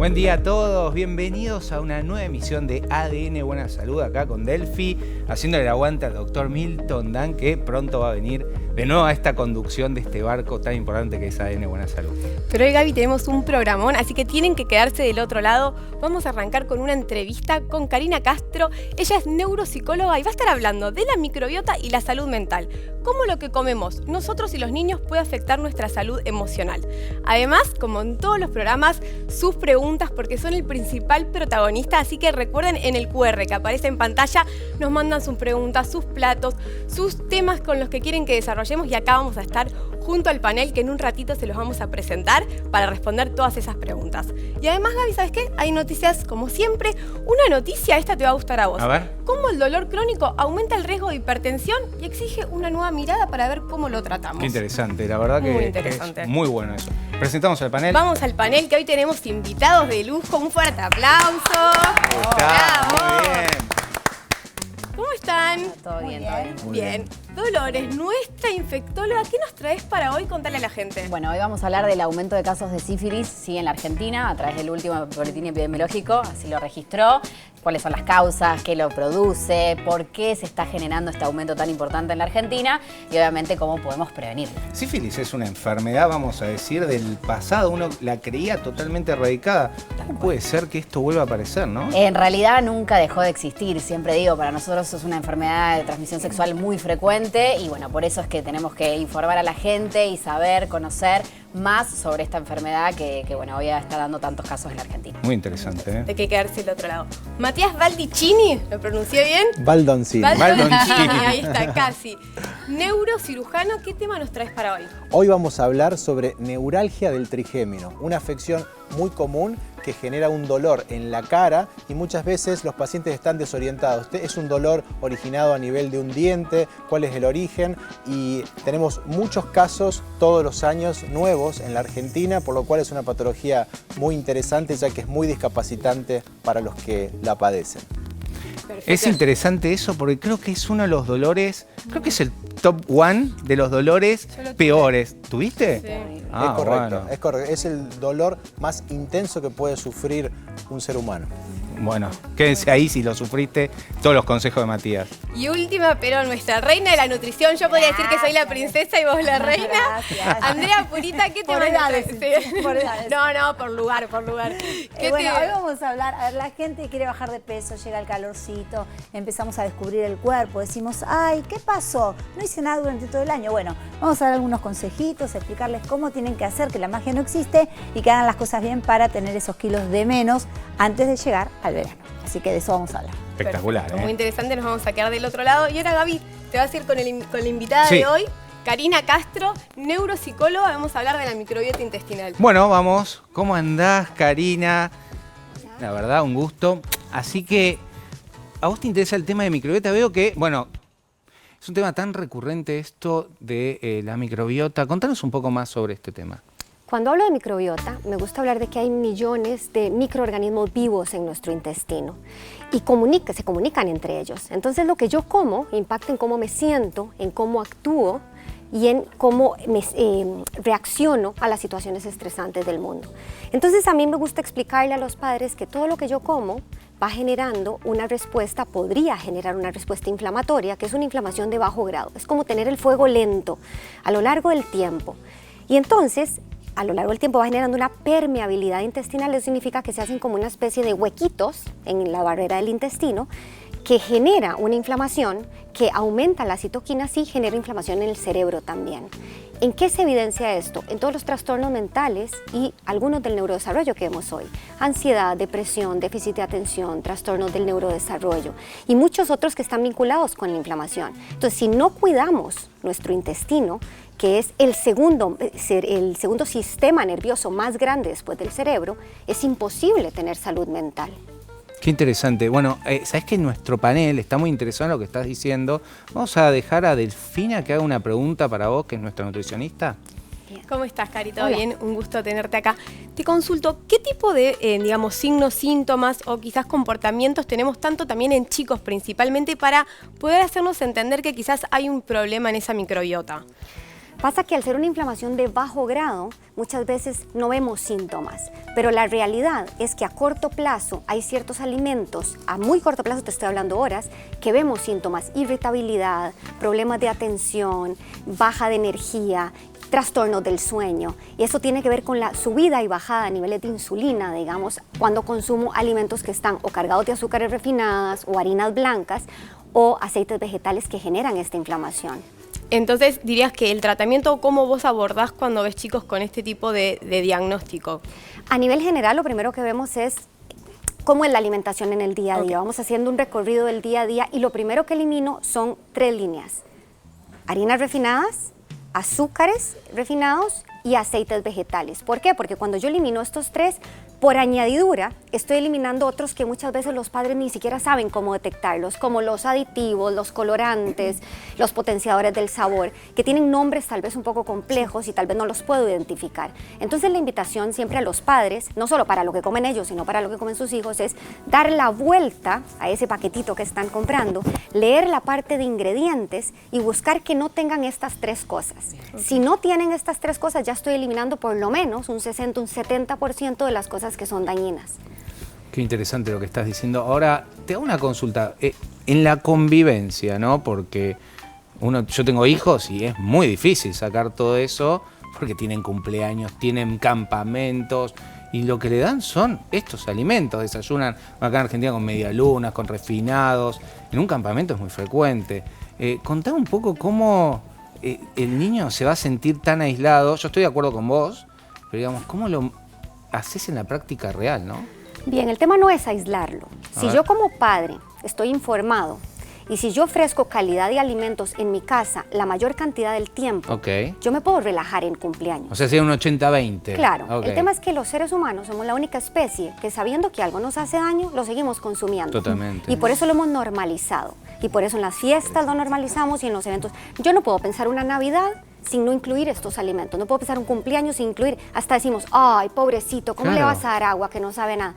Buen día a todos, bienvenidos a una nueva emisión de ADN Buena Salud, acá con Delphi, haciéndole el aguante al doctor Milton Dan, que pronto va a venir de nuevo a esta conducción de este barco tan importante que es ADN Buena Salud. Pero hoy, Gaby, tenemos un programón, así que tienen que quedarse del otro lado. Vamos a arrancar con una entrevista con Karina Castro. Ella es neuropsicóloga y va a estar hablando de la microbiota y la salud mental. Cómo lo que comemos nosotros y los niños puede afectar nuestra salud emocional. Además, como en todos los programas, sus preguntas, porque son el principal protagonista, así que recuerden en el QR que aparece en pantalla, nos mandan sus preguntas, sus platos, sus temas con los que quieren que desarrollemos, y acá vamos a estar junto al panel que en un ratito se los vamos a presentar para responder todas esas preguntas. Y además, Gaby, ¿sabes qué? Hay noticias como siempre. Una noticia, esta te va a gustar a vos. A ver. Cómo el dolor crónico aumenta el riesgo de hipertensión y exige una nueva mirada para ver cómo lo tratamos. Qué interesante, la verdad que es muy bueno eso. Presentamos al panel. Vamos al panel, que hoy tenemos invitados de lujo. Un fuerte aplauso. Ahí está, muy bien. ¿Cómo están? Todo bien, todo bien. Muy Bien. Dolores, nuestra infectóloga, ¿qué nos traes para hoy? Contale a la gente. Bueno, hoy vamos a hablar del aumento de casos de sífilis, sí, en la Argentina, a través del último boletín epidemiológico, así lo registró. Cuáles son las causas, qué lo produce, por qué se está generando este aumento tan importante en la Argentina y obviamente cómo podemos prevenirlo. Sífilis es una enfermedad, vamos a decir, del pasado. Uno la creía totalmente erradicada. ¿Cómo puede ser que esto vuelva a aparecer, no? En realidad nunca dejó de existir, siempre digo, para nosotros es una enfermedad de transmisión sexual muy frecuente y bueno, por eso es que tenemos que informar a la gente y saber, conocer más sobre esta enfermedad que bueno, hoy está dando tantos casos en la Argentina. Muy interesante, ¿eh? Hay que quedarse del otro lado. Matías Baldicini, ¿lo pronuncié bien? Baldoncini. Baldoncini. Ahí está, casi. Neurocirujano, ¿qué tema nos traes para hoy? Hoy vamos a hablar sobre neuralgia del trigémino, una afección muy común que genera un dolor en la cara y muchas veces los pacientes están desorientados. Es un dolor originado a nivel de un diente, cuál es el origen, y tenemos muchos casos todos los años nuevos en la Argentina, por lo cual es una patología muy interesante ya que es muy discapacitante para los que la padecen. Perfecto. Es interesante eso porque creo que es uno de los dolores, creo que es el top one de los dolores peores. ¿Tuviste? Sí. Ah, Es correcto, bueno. es correcto. Es el dolor más intenso que puede sufrir un ser humano. Bueno, quédense ahí si lo sufriste, todos los consejos de Matías. Y última, pero nuestra reina de la nutrición, yo podría decir que soy la princesa y vos la reina. Gracias. Andrea Purita, ¿qué te Por edades, Sí. por edades. No, por lugar. ¿Qué Bueno, te- hoy vamos a hablar, a ver, la gente quiere bajar de peso, llega el calorcito, empezamos a descubrir el cuerpo, decimos, ay, ¿qué pasó? No hice nada durante todo el año. Bueno, vamos a dar algunos consejitos, explicarles cómo tienen que hacer, que la magia no existe y que hagan las cosas bien para tener esos kilos de menos antes de llegar al verano. Así que de eso vamos a hablar. Espectacular, Perfecto, muy ¿eh? interesante, nos vamos a quedar del otro lado. Y ahora, Gaby, te vas a ir con la invitada Sí. de hoy, Karina Castro, neuropsicóloga. Vamos a hablar de la microbiota intestinal. Bueno, vamos. ¿Cómo andás, Karina? La verdad, un gusto. Así que, ¿a vos te interesa el tema de microbiota? Veo que, bueno, es un tema tan recurrente esto de la microbiota. Contanos un poco más sobre este tema. Cuando hablo de microbiota, me gusta hablar de que hay millones de microorganismos vivos en nuestro intestino y se comunican entre ellos. Entonces, lo que yo como impacta en cómo me siento, en cómo actúo y en cómo reacciono a las situaciones estresantes del mundo. Entonces, a mí me gusta explicarle a los padres que todo lo que yo como va generando una respuesta, podría generar una respuesta inflamatoria, que es una inflamación de bajo grado. Es como tener el fuego lento a lo largo del tiempo. Y entonces, a lo largo del tiempo va generando una permeabilidad intestinal. Eso significa que se hacen como una especie de huequitos en la barrera del intestino que genera una inflamación que aumenta las citoquinas y genera inflamación en el cerebro también. ¿En qué se evidencia esto? En todos los trastornos mentales y algunos del neurodesarrollo que vemos hoy. Ansiedad, depresión, déficit de atención, trastornos del neurodesarrollo y muchos otros que están vinculados con la inflamación. Entonces, si no cuidamos nuestro intestino, que es el segundo sistema nervioso más grande después del cerebro, es imposible tener salud mental. Qué interesante. Bueno, sabes que nuestro panel está muy interesado en lo que estás diciendo. Vamos a dejar a Delfina que haga una pregunta para vos, que es nuestra nutricionista. ¿Cómo estás, Cari? ¿Todo Hola. bien? Un gusto tenerte acá. Te consulto, ¿qué tipo de, signos, síntomas o quizás comportamientos tenemos tanto también en chicos principalmente para poder hacernos entender que quizás hay un problema en esa microbiota? Pasa que al ser una inflamación de bajo grado, muchas veces no vemos síntomas, pero la realidad es que a corto plazo hay ciertos alimentos, a muy corto plazo, te estoy hablando horas, que vemos síntomas, irritabilidad, problemas de atención, baja de energía, trastornos del sueño. Y eso tiene que ver con la subida y bajada a niveles de insulina, digamos, cuando consumo alimentos que están o cargados de azúcares refinadas o harinas blancas o aceites vegetales que generan esta inflamación. Entonces, dirías que el tratamiento, ¿cómo vos abordás cuando ves chicos con este tipo de diagnóstico? A nivel general, lo primero que vemos es cómo es la alimentación en el día a día. Vamos haciendo un recorrido del día a día y lo primero que elimino son 3 líneas. Harinas refinadas, azúcares refinados y aceites vegetales. ¿Por qué? Porque cuando yo elimino estos 3, por añadidura, estoy eliminando otros que muchas veces los padres ni siquiera saben cómo detectarlos, como los aditivos, los colorantes, los potenciadores del sabor, que tienen nombres tal vez un poco complejos y tal vez no los puedo identificar. Entonces la invitación siempre a los padres, no solo para lo que comen ellos, sino para lo que comen sus hijos, es dar la vuelta a ese paquetito que están comprando, leer la parte de ingredientes y buscar que no tengan estas 3 cosas. Si no tienen estas 3 cosas, ya estoy eliminando por lo menos un 60, un 70% de las cosas que son dañinas. Qué interesante lo que estás diciendo. Ahora, te hago una consulta. En la convivencia, ¿no? Porque yo tengo hijos y es muy difícil sacar todo eso porque tienen cumpleaños, tienen campamentos y lo que le dan son estos alimentos. Desayunan acá en Argentina con medialunas, con refinados. En un campamento es muy frecuente. Contá un poco cómo el niño se va a sentir tan aislado. Yo estoy de acuerdo con vos, pero digamos, ¿cómo lo haces en la práctica real, no? Bien, el tema no es aislarlo. Si yo como padre estoy informado y si yo ofrezco calidad de alimentos en mi casa la mayor cantidad del tiempo, yo me puedo relajar en cumpleaños. O sea, sería un 80-20. Claro, el tema es que los seres humanos somos la única especie que sabiendo que algo nos hace daño, lo seguimos consumiendo. Totalmente. Y por eso lo hemos normalizado. Y por eso en las fiestas lo normalizamos y en los eventos. Yo no puedo pensar una Navidad sin no incluir estos alimentos. No puedo pensar un cumpleaños sin incluir, hasta decimos, ay, pobrecito, ¿cómo le vas a dar agua que no sabe nada?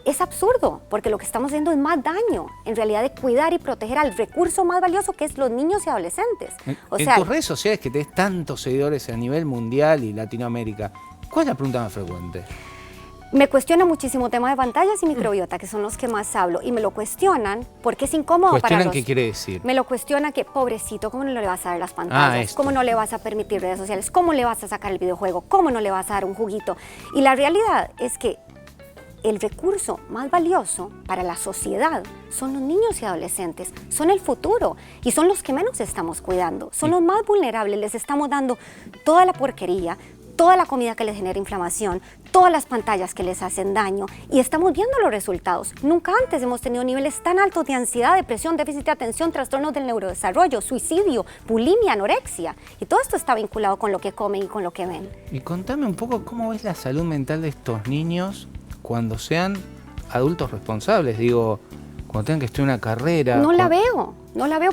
Es absurdo, porque lo que estamos haciendo es más daño, en realidad, de cuidar y proteger al recurso más valioso que es los niños y adolescentes. En tus redes sociales que tenés tantos seguidores a nivel mundial y Latinoamérica, ¿cuál es la pregunta más frecuente? Me cuestiona muchísimo tema de pantallas y microbiota, que son los que más hablo, y me lo cuestionan porque es incómodo para los... ¿Qué quiere decir? Me lo cuestiona que, pobrecito, ¿cómo no le vas a dar las pantallas? ¿Cómo no le vas a permitir redes sociales? ¿Cómo le vas a sacar el videojuego? ¿Cómo no le vas a dar un juguito? Y la realidad es que el recurso más valioso para la sociedad son los niños y adolescentes, son el futuro y son los que menos estamos cuidando, son los más vulnerables, les estamos dando toda la porquería, toda la comida que les genera inflamación, todas las pantallas que les hacen daño y estamos viendo los resultados. Nunca antes hemos tenido niveles tan altos de ansiedad, depresión, déficit de atención, trastornos del neurodesarrollo, suicidio, bulimia, anorexia. Y todo esto está vinculado con lo que comen y con lo que ven. Y contame un poco cómo ves la salud mental de estos niños cuando sean adultos responsables. Digo, cuando tengan que estudiar una carrera. No la veo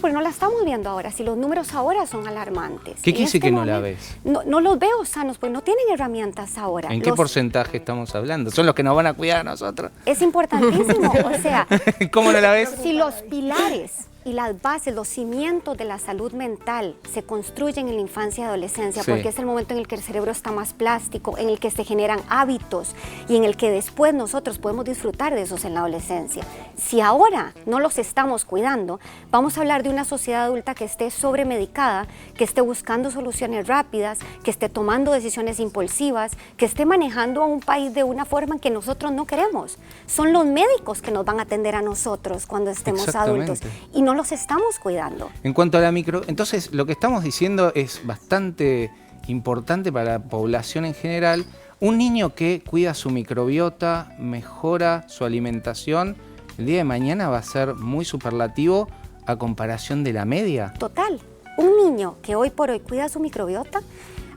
porque no la estamos viendo ahora. Si los números ahora son alarmantes. ¿Qué quiere decir que no la ves? No los veo sanos, pues no tienen herramientas ahora. ¿En qué porcentaje estamos hablando? ¿Son los que nos van a cuidar a nosotros? Es importantísimo, o sea... ¿Cómo no la ves? Si los pilares y las bases, los cimientos de la salud mental se construyen en la infancia y adolescencia, porque es el momento en el que el cerebro está más plástico, en el que se generan hábitos y en el que después nosotros podemos disfrutar de esos en la adolescencia. Si ahora no los estamos cuidando, vamos a hablar de una sociedad adulta que esté sobremedicada, que esté buscando soluciones rápidas, que esté tomando decisiones impulsivas, que esté manejando a un país de una forma en que nosotros no queremos. Son los médicos que nos van a atender a nosotros cuando estemos adultos y no los estamos cuidando. En cuanto a la entonces lo que estamos diciendo es bastante importante para la población en general. Un niño que cuida su microbiota, mejora su alimentación, el día de mañana va a ser muy superlativo a comparación de la media. Total. Un niño que hoy por hoy cuida su microbiota,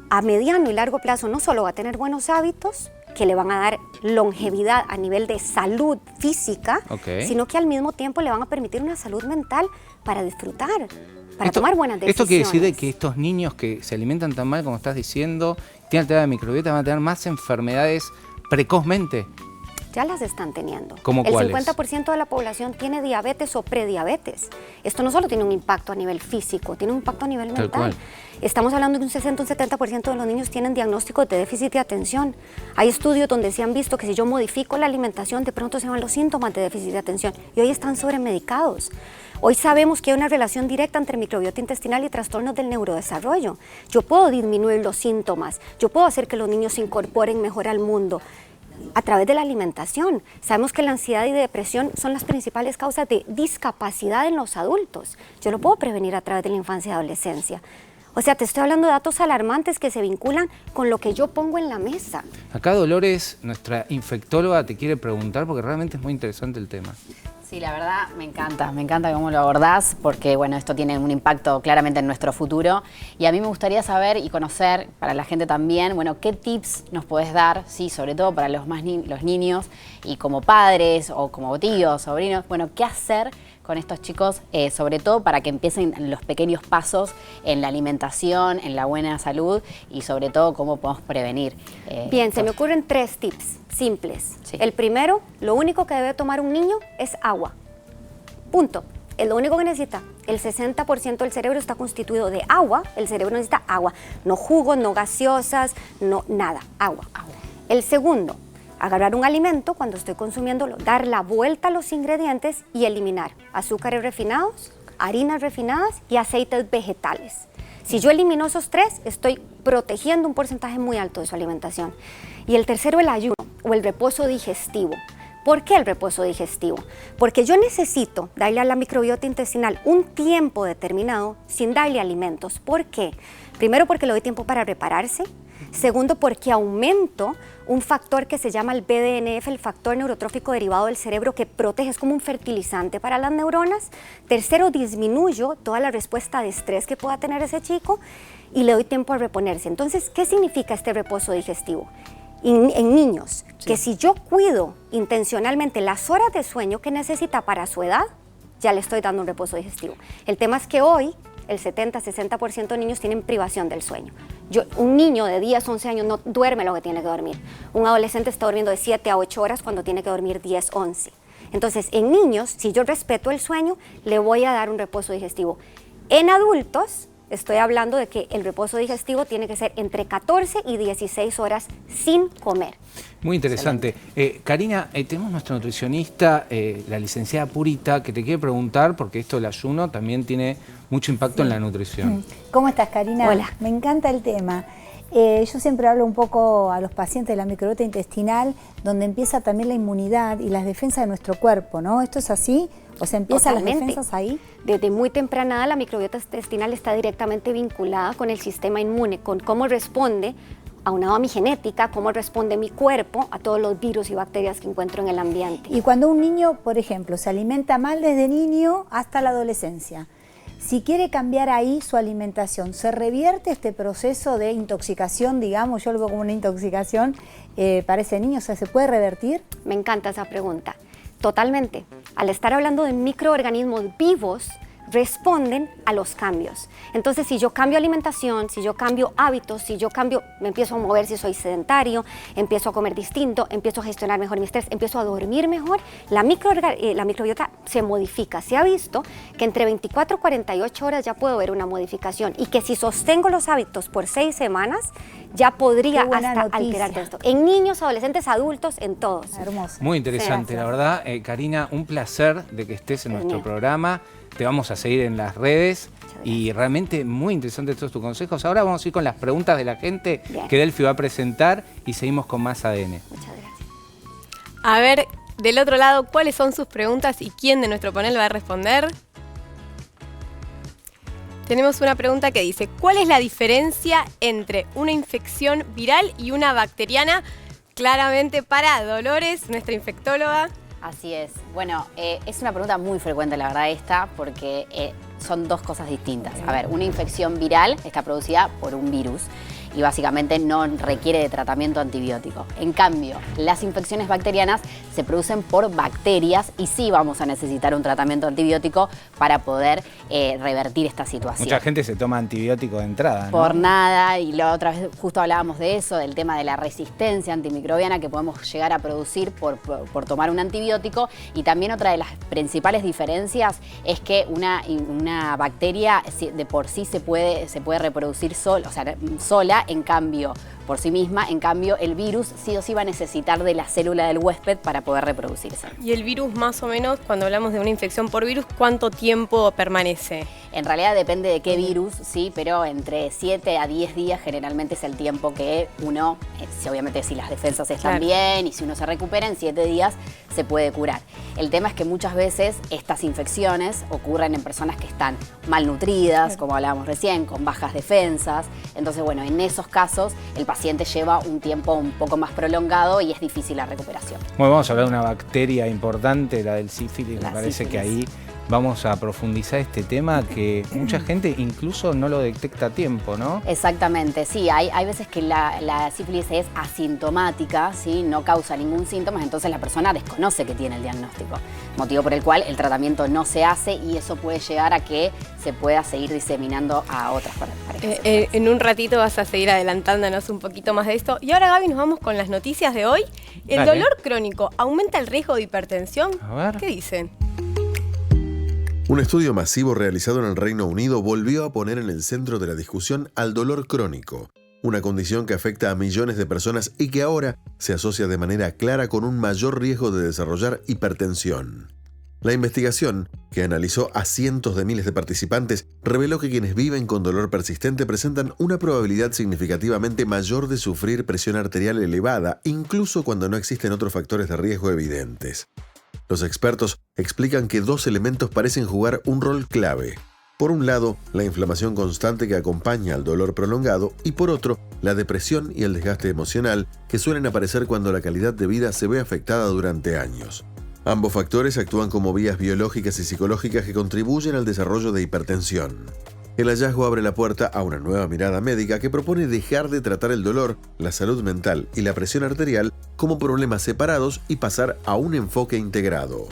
a mediano y largo plazo no solo va a tener buenos hábitos, que le van a dar longevidad a nivel de salud física, sino que al mismo tiempo le van a permitir una salud mental para disfrutar, para tomar buenas decisiones. ¿Esto quiere decir que estos niños que se alimentan tan mal como estás diciendo, tienen alterada de microbiota, van a tener más enfermedades precozmente? ya las están teniendo. ¿Cómo El cuáles? 50% de la población tiene diabetes o prediabetes. Esto no solo tiene un impacto a nivel físico, tiene un impacto a nivel Tal mental. cual. Estamos hablando de un 60 o un 70% de los niños tienen diagnóstico de déficit de atención. Hay estudios donde se han visto que si yo modifico la alimentación, de pronto se van los síntomas de déficit de atención y hoy están sobremedicados. Hoy sabemos que hay una relación directa entre microbiota intestinal y trastornos del neurodesarrollo. Yo puedo disminuir los síntomas, yo puedo hacer que los niños se incorporen mejor al mundo a través de la alimentación. Sabemos que la ansiedad y depresión son las principales causas de discapacidad en los adultos. Yo lo puedo prevenir a través de la infancia y adolescencia. O sea, te estoy hablando de datos alarmantes que se vinculan con lo que yo pongo en la mesa. Acá Dolores, nuestra infectóloga, te quiere preguntar porque realmente es muy interesante el tema. Sí, la verdad me encanta cómo lo abordás, porque bueno, esto tiene un impacto claramente en nuestro futuro. Y a mí me gustaría saber y conocer, para la gente también, bueno, qué tips nos podés dar, sí, sobre todo para los niños y como padres o como tíos, sobrinos, bueno, qué hacer con estos chicos, sobre todo para que empiecen los pequeños pasos en la alimentación, en la buena salud y sobre todo cómo podemos prevenir. Bien, se me ocurren 3 tips simples. Sí. El primero, lo único que debe tomar un niño es agua. Punto. Es lo único que necesita. El 60% del cerebro está constituido de agua. El cerebro necesita agua. No jugos, no gaseosas, no nada. Agua. El segundo, agarrar un alimento cuando estoy consumiéndolo, dar la vuelta a los ingredientes y eliminar azúcares refinados, harinas refinadas y aceites vegetales. Si yo elimino esos 3, estoy protegiendo un porcentaje muy alto de su alimentación. Y el tercero, el ayuno o el reposo digestivo. ¿Por qué el reposo digestivo? Porque yo necesito darle a la microbiota intestinal un tiempo determinado sin darle alimentos. ¿Por qué? Primero, porque le doy tiempo para repararse. Segundo, porque aumento un factor que se llama el BDNF, el factor neurotrófico derivado del cerebro, que protege, es como un fertilizante para las neuronas. Tercero, disminuyo toda la respuesta de estrés que pueda tener ese chico y le doy tiempo a reponerse. Entonces, ¿qué significa este reposo digestivo? En niños, sí, que si yo cuido intencionalmente las horas de sueño que necesita para su edad, ya le estoy dando un reposo digestivo. El tema es que hoy el 70-60% de niños tienen privación del sueño. Un niño de 10, 11 años no duerme lo que tiene que dormir. Un adolescente está durmiendo de 7 a 8 horas cuando tiene que dormir 10, 11. Entonces, en niños, si yo respeto el sueño, le voy a dar un reposo digestivo. En adultos, estoy hablando de que el reposo digestivo tiene que ser entre 14 y 16 horas sin comer. Muy interesante. Karina, tenemos nuestra nutricionista, la licenciada Purita, que te quiere preguntar, porque esto del ayuno también tiene mucho impacto en la nutrición. ¿Cómo estás, Karina? Hola. Me encanta el tema. Yo siempre hablo un poco a los pacientes de la microbiota intestinal, donde empieza también la inmunidad y las defensas de nuestro cuerpo, ¿no? ¿Esto es así? O sea, ¿empiezan las defensas ahí? Desde muy temprana edad, la microbiota intestinal está directamente vinculada con el sistema inmune, con cómo responde, aunado a mi genética, cómo responde mi cuerpo a todos los virus y bacterias que encuentro en el ambiente. Y cuando un niño, por ejemplo, se alimenta mal desde niño hasta la adolescencia, si quiere cambiar ahí su alimentación, ¿se revierte este proceso de intoxicación, digamos? Yo lo veo como una intoxicación para ese niño, o sea, ¿se puede revertir? Me encanta esa pregunta. Totalmente. Al estar hablando de microorganismos vivos, responden a los cambios. Entonces, si yo cambio alimentación, si yo cambio hábitos, si yo cambio, me empiezo a mover si soy sedentario, empiezo a comer distinto, empiezo a gestionar mejor mi estrés, empiezo a dormir mejor, la microbiota se modifica. Se ha visto que entre 24 y 48 horas ya puedo ver una modificación y que si sostengo los hábitos por 6 semanas, ya podría hasta alterar esto. En niños, adolescentes, adultos, en todos. Hermoso. Muy interesante, Sí, la verdad. Karina, un placer de que estés en nuestro programa. Te vamos a seguir en las redes y realmente muy interesantes todos tus consejos. Ahora vamos a ir con las preguntas de la gente que Delphi va a presentar y seguimos con más ADN. Muchas gracias. A ver, del otro lado, ¿cuáles son sus preguntas y quién de nuestro panel va a responder? Tenemos una pregunta que dice, ¿cuál es la diferencia entre una infección viral y una bacteriana? Claramente para Dolores, nuestra infectóloga. Así es. Bueno, es una pregunta muy frecuente, la verdad, esta, porque son dos cosas distintas. A ver, una infección viral está producida por un virus y básicamente no requiere de tratamiento antibiótico. En cambio, las infecciones bacterianas se producen por bacterias y sí vamos a necesitar un tratamiento antibiótico para poder revertir esta situación. Mucha gente se toma antibiótico de entrada, ¿no? Por nada, y la otra vez justo hablábamos de eso, del tema de la resistencia antimicrobiana que podemos llegar a producir por tomar un antibiótico. Y también otra de las principales diferencias es que una bacteria de por sí se puede reproducir sola, en cambio, por sí misma. En cambio, el virus sí o sí va a necesitar de la célula del huésped para poder reproducirse. Y el virus, más o menos, cuando hablamos de una infección por virus, ¿cuánto tiempo permanece? En realidad depende de qué virus, sí, pero entre 7 a 10 días generalmente es el tiempo que uno, obviamente si las defensas están bien y si uno se recupera, en 7 días se puede curar. El tema es que muchas veces estas infecciones ocurren en personas que están malnutridas, como hablábamos recién, con bajas defensas. Entonces, bueno, en esos casos el paciente lleva un tiempo un poco más prolongado y es difícil la recuperación. Bueno, vamos a hablar de una bacteria importante, la del sífilis. Me parece que ahí vamos a profundizar este tema que mucha gente incluso no lo detecta a tiempo, ¿no? Exactamente, sí. Hay veces que la sífilis es asintomática, ¿sí? No causa ningún síntoma, entonces la persona desconoce que tiene el diagnóstico. Motivo por el cual el tratamiento no se hace y eso puede llegar a que se pueda seguir diseminando a otras parejas. En un ratito vas a seguir adelantándonos un poquito más de esto. Y ahora, Gaby, nos vamos con las noticias de hoy. ¿El dolor crónico aumenta el riesgo de hipertensión? A ver. ¿Qué dicen? Un estudio masivo realizado en el Reino Unido volvió a poner en el centro de la discusión al dolor crónico, una condición que afecta a millones de personas y que ahora se asocia de manera clara con un mayor riesgo de desarrollar hipertensión. La investigación, que analizó a cientos de miles de participantes, reveló que quienes viven con dolor persistente presentan una probabilidad significativamente mayor de sufrir presión arterial elevada, incluso cuando no existen otros factores de riesgo evidentes. Los expertos explican que dos elementos parecen jugar un rol clave. Por un lado, la inflamación constante que acompaña al dolor prolongado y por otro, la depresión y el desgaste emocional que suelen aparecer cuando la calidad de vida se ve afectada durante años. Ambos factores actúan como vías biológicas y psicológicas que contribuyen al desarrollo de hipertensión. El hallazgo abre la puerta a una nueva mirada médica que propone dejar de tratar el dolor, la salud mental y la presión arterial como problemas separados y pasar a un enfoque integrado.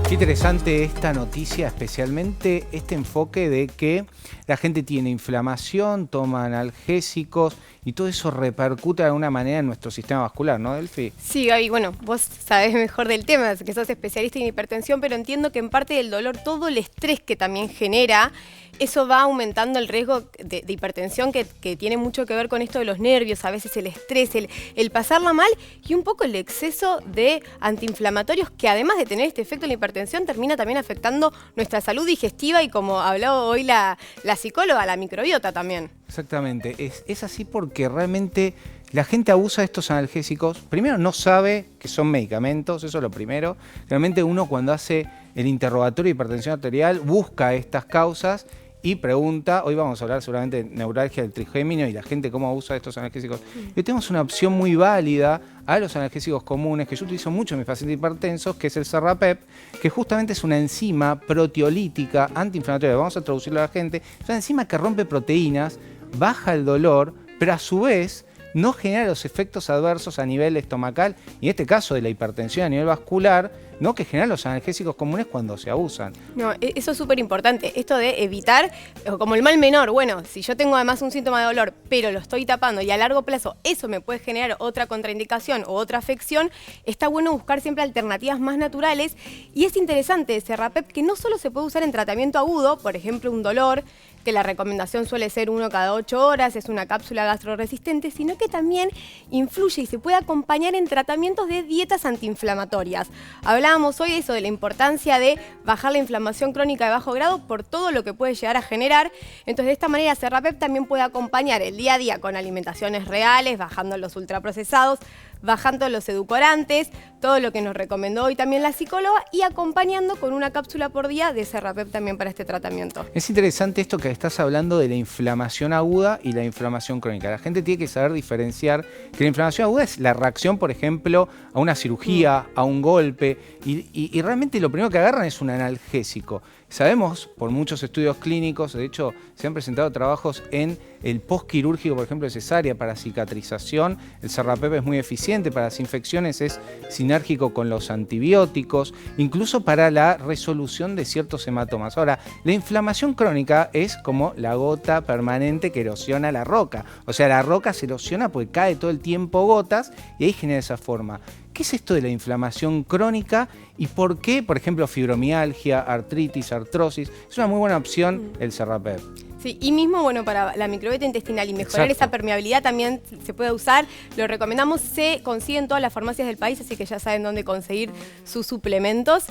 Qué interesante esta noticia, especialmente este enfoque de que la gente tiene inflamación, toma analgésicos y todo eso repercute de alguna manera en nuestro sistema vascular, ¿no, Delphi? Sí, Gaby, bueno, vos sabés mejor del tema, que sos especialista en hipertensión, pero entiendo que en parte del dolor, todo el estrés que también genera, eso va aumentando el riesgo de hipertensión que tiene mucho que ver con esto de los nervios, a veces el estrés, el pasarla mal y un poco el exceso de antiinflamatorios que además de tener este efecto en la hipertensión termina también afectando nuestra salud digestiva y como habló hoy la psicóloga, la microbiota también. Exactamente, es así porque realmente la gente abusa de estos analgésicos. Primero no sabe que son medicamentos, eso es lo primero. Realmente uno cuando hace el interrogatorio de hipertensión arterial busca estas causas y pregunta. Hoy vamos a hablar seguramente de neuralgia del trigémino y la gente cómo abusa de estos analgésicos. Hoy tenemos una opción muy válida a los analgésicos comunes que yo utilizo mucho en mis pacientes hipertensos, que es el Serrapep, que justamente es una enzima proteolítica antiinflamatoria. Vamos a traducirlo a la gente. Es una enzima que rompe proteínas, baja el dolor, pero a su vez no genera los efectos adversos a nivel estomacal y en este caso de la hipertensión a nivel vascular, no que generan los analgésicos comunes cuando se abusan. No, eso es súper importante, esto de evitar, como el mal menor, bueno, si yo tengo además un síntoma de dolor, pero lo estoy tapando y a largo plazo eso me puede generar otra contraindicación o otra afección, está bueno buscar siempre alternativas más naturales y es interesante ese Serrapep que no solo se puede usar en tratamiento agudo, por ejemplo un dolor, que la recomendación suele ser 1 cada 8 horas, es una cápsula gastroresistente, sino que también influye y se puede acompañar en tratamientos de dietas antiinflamatorias. Hablábamos hoy de eso, de la importancia de bajar la inflamación crónica de bajo grado por todo lo que puede llegar a generar. Entonces, de esta manera, Serrapep también puede acompañar el día a día con alimentaciones reales, bajando los ultraprocesados, bajando los edulcorantes, todo lo que nos recomendó hoy también la psicóloga y acompañando con una cápsula por día de Serrapep también para este tratamiento. Es interesante esto que estás hablando de la inflamación aguda y la inflamación crónica. La gente tiene que saber diferenciar que la inflamación aguda es la reacción, por ejemplo, a una cirugía, a un golpe y realmente lo primero que agarran es un analgésico. Sabemos por muchos estudios clínicos, de hecho se han presentado trabajos en el postquirúrgico, por ejemplo, de cesárea para cicatrización. El Serrapep es muy eficiente para las infecciones, es sinérgico con los antibióticos, incluso para la resolución de ciertos hematomas. Ahora, la inflamación crónica es como la gota permanente que erosiona la roca. O sea, la roca se erosiona porque cae todo el tiempo gotas y ahí genera esa forma. ¿Qué es esto de la inflamación crónica y por qué, por ejemplo, fibromialgia, artritis, artrosis? Es una muy buena opción el Serrapep. Sí, y mismo, bueno, para la microbiota intestinal y mejorar Exacto. esa permeabilidad también se puede usar. Lo recomendamos, se consigue en todas las farmacias del país, así que ya saben dónde conseguir sus suplementos.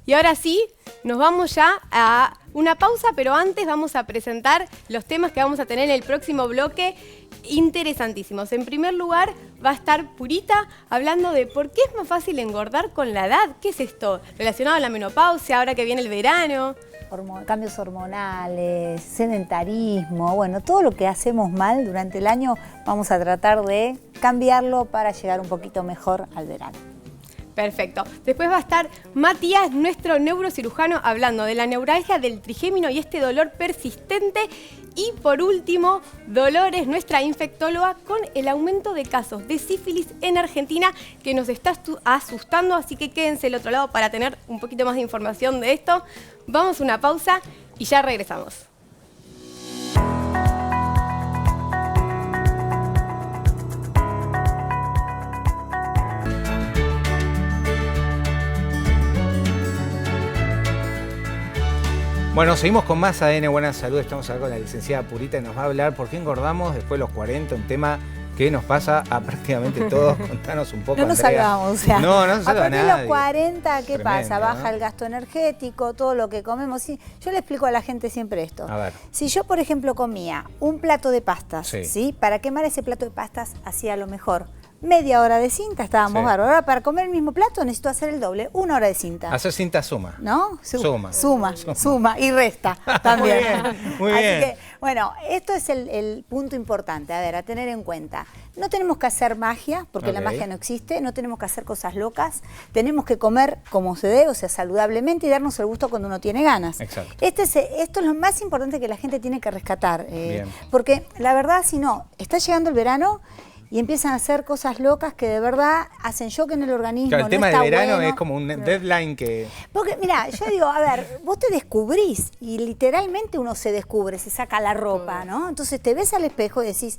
Y ahora sí, nos vamos ya a una pausa, pero antes vamos a presentar los temas que vamos a tener en el próximo bloque, interesantísimos. En primer lugar, va a estar Purita hablando de por qué es más fácil engordar con la edad. ¿Qué es esto? Relacionado a la menopausia, ahora que viene el verano. Cambios hormonales, sedentarismo, bueno, todo lo que hacemos mal durante el año vamos a tratar de cambiarlo para llegar un poquito mejor al verano. Perfecto. Después va a estar Matías, nuestro neurocirujano, hablando de la neuralgia del trigémino y este dolor persistente. Y por último, Dolores, nuestra infectóloga, con el aumento de casos de sífilis en Argentina que nos está asustando, así que quédense del otro lado para tener un poquito más de información de esto. Vamos a una pausa y ya regresamos. Bueno, seguimos con más ADN Buena Salud. Estamos acá con la licenciada Purita y nos va a hablar por qué engordamos después de los 40, un tema que nos pasa a prácticamente todos. Contanos un poco, No nos Andrea. salvamos, o sea, no se salva a partir de nadie. los 40, ¿qué Tremendo, pasa? Baja ¿no? el gasto energético, todo lo que comemos. Sí, yo le explico a la gente siempre esto. A ver. Si yo, por ejemplo, comía un plato de pastas, Sí. ¿sí? Para quemar ese plato de pastas hacía lo mejor media hora de cinta, estábamos Sí. bárbaros. Ahora, para comer el mismo plato necesito hacer el doble, 1 hora de cinta. Hacer cinta suma. ¿No? Suma. Suma y resta también. muy Así bien. que, bueno, esto es el punto importante, a ver, a tener en cuenta. No tenemos que hacer magia, porque la Ok. magia no existe, no tenemos que hacer cosas locas, tenemos que comer como se debe, o sea, saludablemente y darnos el gusto cuando uno tiene ganas. Exacto. Esto es lo más importante que la gente tiene que rescatar, Bien. porque la verdad, si no, está llegando el verano y empiezan a hacer cosas locas que de verdad hacen shock en el organismo. Claro, el no tema está del verano bueno. es como un deadline que... Porque, mira, yo digo, a ver, vos te descubrís y literalmente uno se descubre, se saca la ropa, ¿no? Entonces te ves al espejo y decís,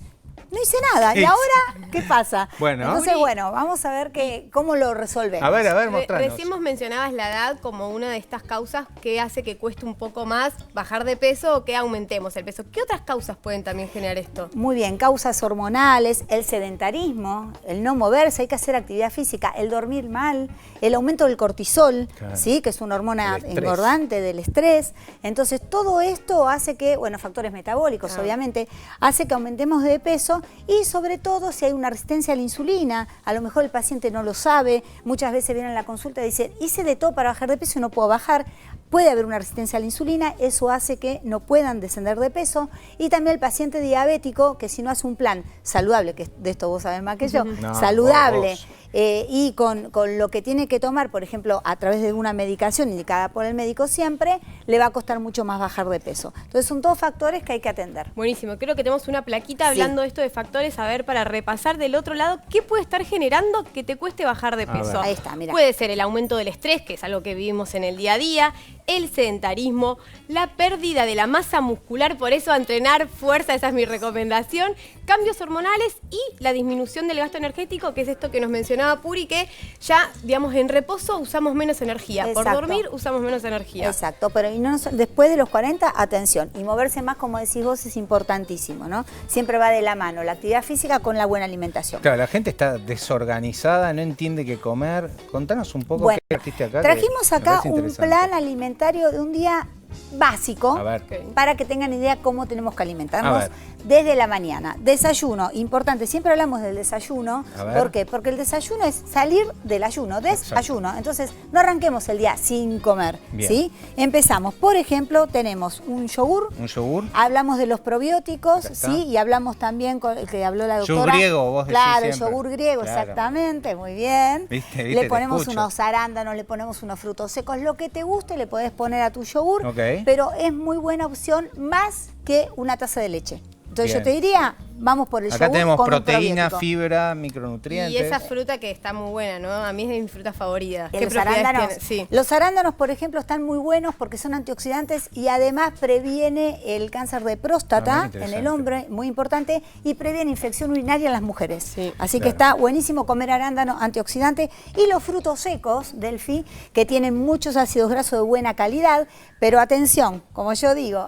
no hice nada. ¿Y ahora qué pasa? Bueno. Entonces, bueno, vamos a ver cómo lo resolvemos. A ver, mostranos. Recién vos mencionabas la edad como una de estas causas que hace que cueste un poco más bajar de peso o que aumentemos el peso. ¿Qué otras causas pueden también generar esto? Muy bien, causas hormonales, el sedentarismo, el no moverse, hay que hacer actividad física, el dormir mal, el aumento del cortisol, Claro. ¿sí? Que es una hormona El estrés. engordante del estrés. Entonces, todo esto hace que, bueno, factores metabólicos, obviamente, hace que aumentemos de peso y sobre todo si hay una resistencia a la insulina, a lo mejor el paciente no lo sabe, muchas veces vienen a la consulta y dicen, hice de todo para bajar de peso y no puedo bajar. Puede haber una resistencia a la insulina, eso hace que no puedan descender de peso. Y también el paciente diabético, que si no hace un plan saludable, que de esto vos sabés más que yo, No, saludable, vos. y con lo que tiene que tomar, por ejemplo, a través de una medicación indicada por el médico siempre, le va a costar mucho más bajar de peso. Entonces son todos factores que hay que atender. Buenísimo, creo que tenemos una plaquita Sí. hablando de esto de factores, a ver, para repasar del otro lado, ¿qué puede estar generando que te cueste bajar de A ver. peso? Ahí está, mira. Puede ser el aumento del estrés, que es algo que vivimos en el día a día, el sedentarismo, la pérdida de la masa muscular, por eso a entrenar fuerza, esa es mi recomendación, cambios hormonales y la disminución del gasto energético, que es esto que nos mencionaba Puri, que ya, digamos, en reposo usamos menos energía, por Exacto. dormir usamos menos energía. Exacto, pero después de los 40, atención, y moverse más, como decís vos, es importantísimo, ¿no? Siempre va de la mano la actividad física con la buena alimentación. Claro, la gente está desorganizada, no entiende qué comer. Contanos un poco Bueno, qué trajiste acá. que trajimos me acá parece un interesante. plan alimentario de un día básico A ver. para que tengan idea cómo tenemos que A alimentarnos ver. desde la mañana. Desayuno, importante, siempre hablamos del desayuno. A ver. ¿Por qué? Porque el desayuno es salir del ayuno, desayuno. Entonces, no arranquemos el día sin comer, Bien. ¿sí? Empezamos, por ejemplo, tenemos un yogur. Un yogur. Hablamos de los probióticos, Acá está. ¿sí? Y hablamos también, con el que habló la Yogur doctora. griego, vos decís Claro, el siempre. yogur griego, Claro. exactamente, muy bien. Viste, Le te ponemos escucho. unos arándanos, le ponemos unos frutos secos, lo que te guste le podés poner a tu yogur, Ok. pero es muy buena opción más que una taza de leche. Entonces Bien. yo te diría, vamos por el Acá yogur tenemos con un proteína, probiótico. fibra, micronutrientes. Y esa fruta que está muy buena, ¿no? A mí es de mis frutas favoritas. Los propiedades arándanos, tiene? Sí. los arándanos, por ejemplo, están muy buenos porque son antioxidantes y además previene el cáncer de Ah, próstata mira, en interesante. el hombre, muy importante, y previene infección urinaria en las mujeres. Sí, Así claro. que está buenísimo comer arándano antioxidante y los frutos secos, Delphi, que tienen muchos ácidos grasos de buena calidad, pero atención, como yo digo,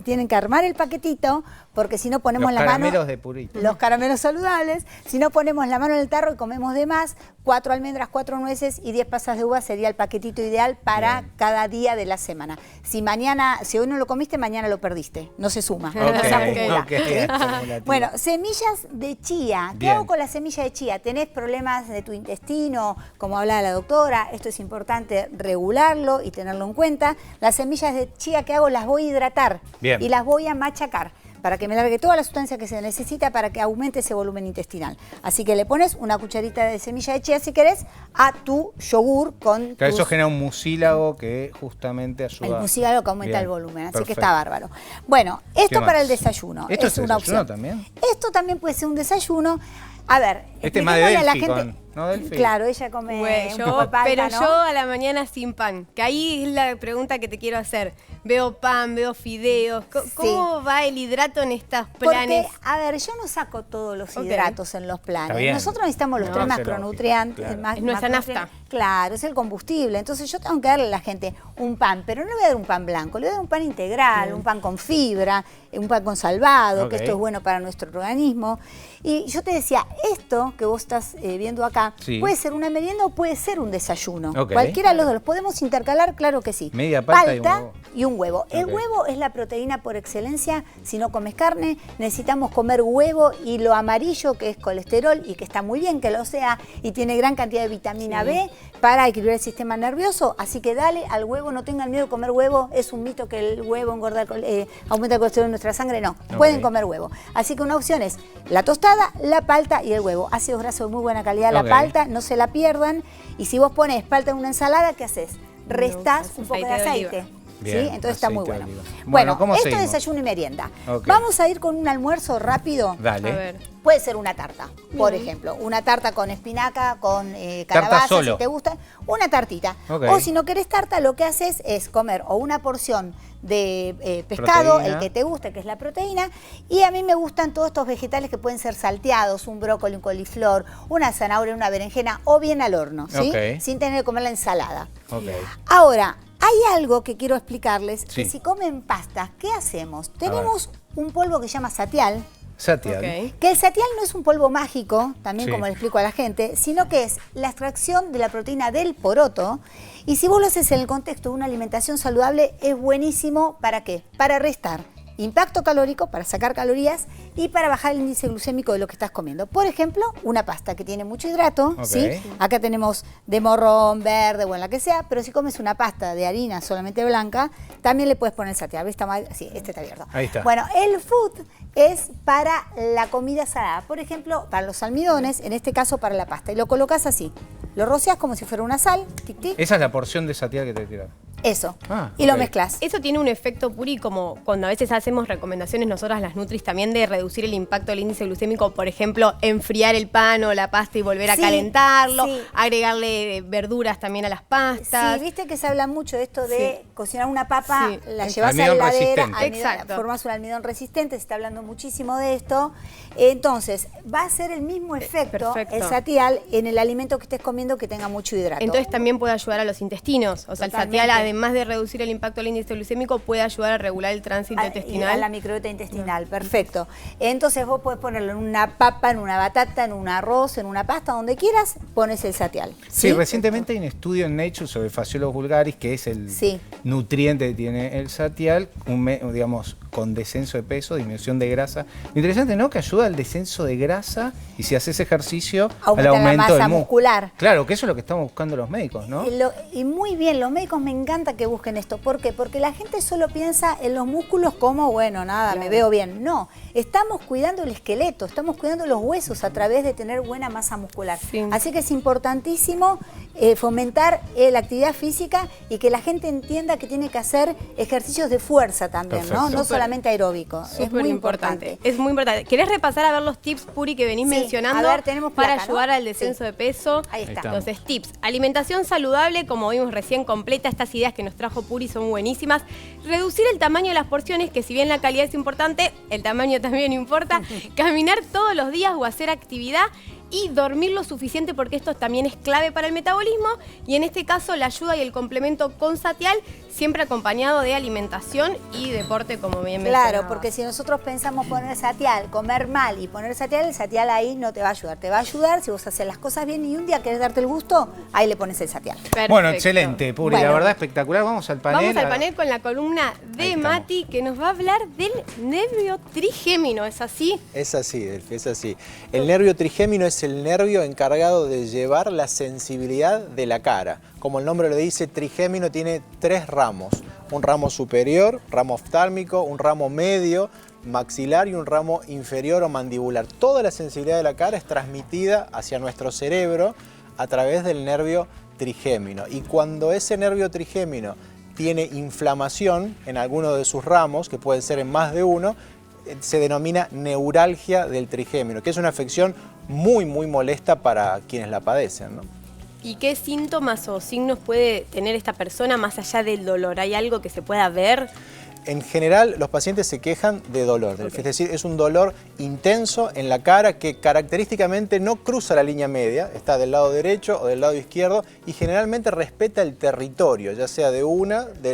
tienen que armar el paquetito porque si no ponemos Los la mano... caramelos de purito. Los caramelos saludables. Si no ponemos la mano en el tarro y comemos de más, 4 almendras, 4 nueces y 10 pasas de uva sería el paquetito ideal para cada día de la semana. Si hoy no lo comiste, mañana lo perdiste. No se suma, no se acumula. ok, acumulativo. Bueno, semillas de chía. ¿Qué Bien. hago con la semilla de chía? ¿Tenés problemas de tu intestino? Como hablaba la doctora, esto es importante regularlo y tenerlo en cuenta. Las semillas de chía que hago las voy a hidratar Bien. y las voy a machacar para que me largue toda la sustancia que se necesita para que aumente ese volumen intestinal. Así que le pones una cucharita de semilla de chía, si querés, a tu yogur con Claro, tus... eso genera un mucílago que justamente ayuda. El mucílago que aumenta Bien, el volumen, así perfecto. que está bárbaro. Bueno, esto ¿Qué para más? el desayuno. ¿Esto es una desayuno opción. también? Esto también puede ser un desayuno. A ver, Este es más de expliquémosle a Delphi, la gente. ¿no, Delphi? Claro, ella come Güey, un yo- poco de palta, pero ¿no? yo a la mañana sin pan, que ahí es la pregunta que te quiero hacer. Veo pan, veo fideos. ¿Cómo va el hidrato en estos planes? Porque, a ver, yo no saco todos los Ok. hidratos en los planes. Está bien. Nosotros necesitamos los No, tres es lógico, macronutrientes. claro. Es nuestra macronutrientes. nafta. Claro, es el combustible. Entonces yo tengo que darle a la gente un pan, pero no le voy a dar un pan blanco, le voy a dar un pan integral, un pan con fibra, un pan con salvado, Ok. que esto es bueno para nuestro organismo. Y yo te decía, esto que vos estás viendo acá, Sí. puede ser una merienda o puede ser un desayuno. Ok. Cualquiera de los dos. ¿Los podemos intercalar? Claro que sí. Media palta y un huevo. y un huevo. El Ok. huevo es la proteína por excelencia. Si no comes carne, necesitamos comer huevo y lo amarillo, que es colesterol, y que está muy bien que lo sea, y tiene gran cantidad de vitamina B para equilibrar el sistema nervioso. Así que dale al huevo, no tengan miedo de comer huevo. Es un mito que el huevo aumenta el colesterol en nuestra sangre. No, pueden comer huevo. Así que una opción es la tostada, la palta y el huevo. Ácidos grasos de muy buena calidad, Ok. la palta, no se la pierdan. Y si vos pones palta en una ensalada, ¿qué haces? Restás un poco de aceite de oliva. aceite. Bien, ¿sí? Entonces está muy aceite de bueno. oliva. Bueno, Bueno, ¿cómo esto es seguimos? desayuno y merienda. Ok. Vamos a ir con un almuerzo rápido. Dale. A ver. Puede ser una tarta, por ejemplo. Una tarta con espinaca, con calabaza, solo. si te gusta. Una tartita. Ok. O si no querés tarta, lo que haces es comer o una porción de pescado, Proteína. el que te guste, que es la proteína. Y a mí me gustan todos estos vegetales que pueden ser salteados, un brócoli, un coliflor, una zanahoria, una berenjena, o bien al horno, ¿sí? Ok. Sin tener que comer la ensalada. Ok. Ahora, hay algo que quiero explicarles, Sí. que si comen pasta, ¿qué hacemos? Tenemos un polvo que se llama satial, Satial. Ok. que el satial no es un polvo mágico, también Sí. como le explico a la gente, sino que es la extracción de la proteína del poroto. Y si vos lo haces en el contexto de una alimentación saludable, es buenísimo, ¿para qué? Para restar impacto calórico, para sacar calorías y para bajar el índice glucémico de lo que estás comiendo. Por ejemplo, una pasta que tiene mucho hidrato, Ok. ¿sí? Acá tenemos de morrón, verde, bueno, la que sea, pero si comes una pasta de harina solamente blanca, también le puedes poner satial. ¿Ves? Está mal- sí, este está abierto. Ahí está. Bueno, el food es para la comida salada. Por ejemplo, para los almidones, en este caso para la pasta. Y lo colocas así. Lo rocias como si fuera una sal, tic, tic, Esa es la porción de satial que te tiras. eso. Ah, y lo ok. mezclas. Eso tiene un efecto puri, como cuando a veces hacemos recomendaciones nosotras las Nutris también de reducir el impacto del índice glucémico, por ejemplo, enfriar el pan o la pasta y volver a Sí, calentarlo, sí. agregarle verduras también a las pastas. Sí, viste que se habla mucho de esto de cocinar una papa, Sí. la llevas a la Almidón heladera, resistente. Exacto. formas un almidón resistente, se está hablando muchísimo de esto. Entonces, va a ser el mismo efecto, perfecto. el satial, en el alimento que estés comiendo que tenga mucho hidrato. Entonces también puede ayudar a los intestinos. O sea, el Totalmente. satial además de reducir el impacto del índice glucémico, puede ayudar a regular el tránsito intestinal. A la microbiota intestinal, perfecto. Entonces vos podés ponerlo en una papa, en una batata, en un arroz, en una pasta, donde quieras, pones el satial. Sí, recientemente hay un estudio en Nature sobre Phaseolus vulgaris, que es el nutriente que tiene el satial, digamos, con descenso de peso, disminución de grasa. Interesante, ¿no? Que ayuda al descenso de grasa y si haces ejercicio, al aumento la masa del muscular. Claro, que eso es lo que estamos buscando los médicos, ¿no? Y muy bien, los médicos me encanta que busquen esto. ¿Por qué? Porque la gente solo piensa en los músculos como, bueno, nada, me veo bien. No, estamos cuidando el esqueleto, estamos cuidando los huesos a través de tener buena masa muscular. Sí. Así que es importantísimo fomentar la actividad física y que la gente entienda que tiene que hacer ejercicios de fuerza también, ¿no? No solamente aeróbico. Es muy importante. Es muy importante. ¿Querés repasar a ver los tips, Puri, que venís mencionando? A ver, tenemos para placa, ayudar ¿no? al descenso de peso. Ahí está. Entonces, tips. Alimentación saludable, como vimos recién, completa. Estas ideas que nos trajo Puri son buenísimas. Reducir el tamaño de las porciones, que si bien la calidad es importante, el tamaño también importa. Caminar todos los días o hacer actividad. Y dormir lo suficiente, porque esto también es clave para el metabolismo, y en este caso la ayuda y el complemento con satial, siempre acompañado de alimentación y deporte, como bien mencionaba. Claro, porque si nosotros pensamos poner satial, comer mal y poner satial, el satial ahí no te va a ayudar. Te va a ayudar si vos haces las cosas bien y un día querés darte el gusto, ahí le pones el satial. Perfecto. Bueno, excelente, Puri, la verdad espectacular. Vamos al panel. Vamos al panel con la columna de Mati, que nos va a hablar del nervio trigémino, ¿es así? Es así, Delfi, es así. El nervio trigémino es el nervio encargado de llevar la sensibilidad de la cara. Como el nombre lo dice, trigémino tiene 3 ramos. Un ramo superior, ramo oftálmico, un ramo medio, maxilar y un ramo inferior o mandibular. Toda la sensibilidad de la cara es transmitida hacia nuestro cerebro a través del nervio trigémino. Y cuando ese nervio trigémino tiene inflamación en alguno de sus ramos, que pueden ser en más de uno, se denomina neuralgia del trigémino, que es una afección muy molesta para quienes la padecen, ¿no? ¿Y qué síntomas o signos puede tener esta persona más allá del dolor? ¿Hay algo que se pueda ver? En general, los pacientes se quejan de dolor, es decir, es un dolor intenso en la cara que característicamente no cruza la línea media, está del lado derecho o del lado izquierdo y generalmente respeta el territorio, ya sea de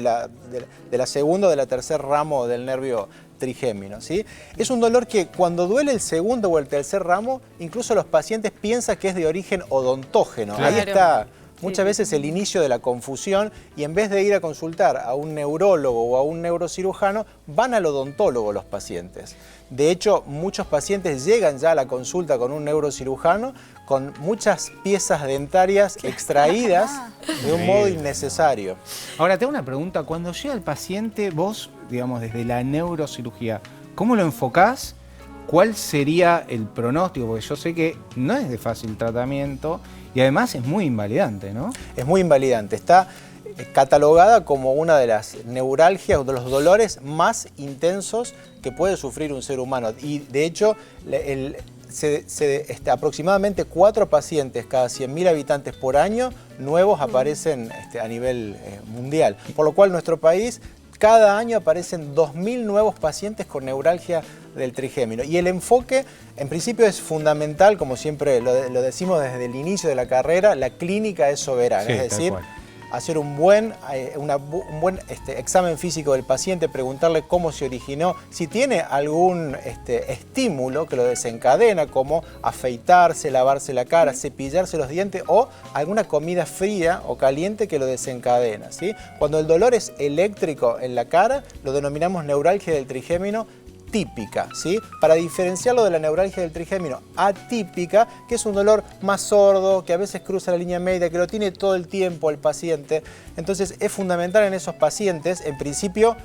la segunda o de la tercer ramo del nervio trigémino, ¿sí? Es un dolor que cuando duele el segundo o el tercer ramo, incluso los pacientes piensan que es de origen odontógeno. Claro. Ahí está muchas veces el inicio de la confusión y en vez de ir a consultar a un neurólogo o a un neurocirujano, van al odontólogo los pacientes. De hecho, muchos pacientes llegan ya a la consulta con un neurocirujano con muchas piezas dentarias extraídas de un modo innecesario. Ahora, te hago una pregunta. Cuando llega el paciente, vos, digamos, desde la neurocirugía, ¿cómo lo enfocás? ¿Cuál sería el pronóstico? Porque yo sé que no es de fácil tratamiento y además es muy invalidante, ¿no? Es muy invalidante. Está catalogada como una de las neuralgias, de los dolores más intensos que puede sufrir un ser humano. Y de hecho, aproximadamente 4 pacientes cada 100.000 habitantes por año nuevos aparecen a nivel mundial. Por lo cual nuestro país, cada año aparecen 2.000 nuevos pacientes con neuralgia del trigémino. Y el enfoque, en principio, es fundamental, como siempre lo decimos desde el inicio de la carrera, la clínica es soberana, sí, es decir, hacer un buen examen físico del paciente, preguntarle cómo se originó, si tiene algún estímulo que lo desencadena, como afeitarse, lavarse la cara, cepillarse los dientes o alguna comida fría o caliente que lo desencadena, ¿sí? Cuando el dolor es eléctrico en la cara, lo denominamos neuralgia del trigémino típica, ¿sí? Para diferenciarlo de la neuralgia del trigémino atípica, que es un dolor más sordo, que a veces cruza la línea media, que lo tiene todo el tiempo el paciente. Entonces es fundamental en esos pacientes, en principio,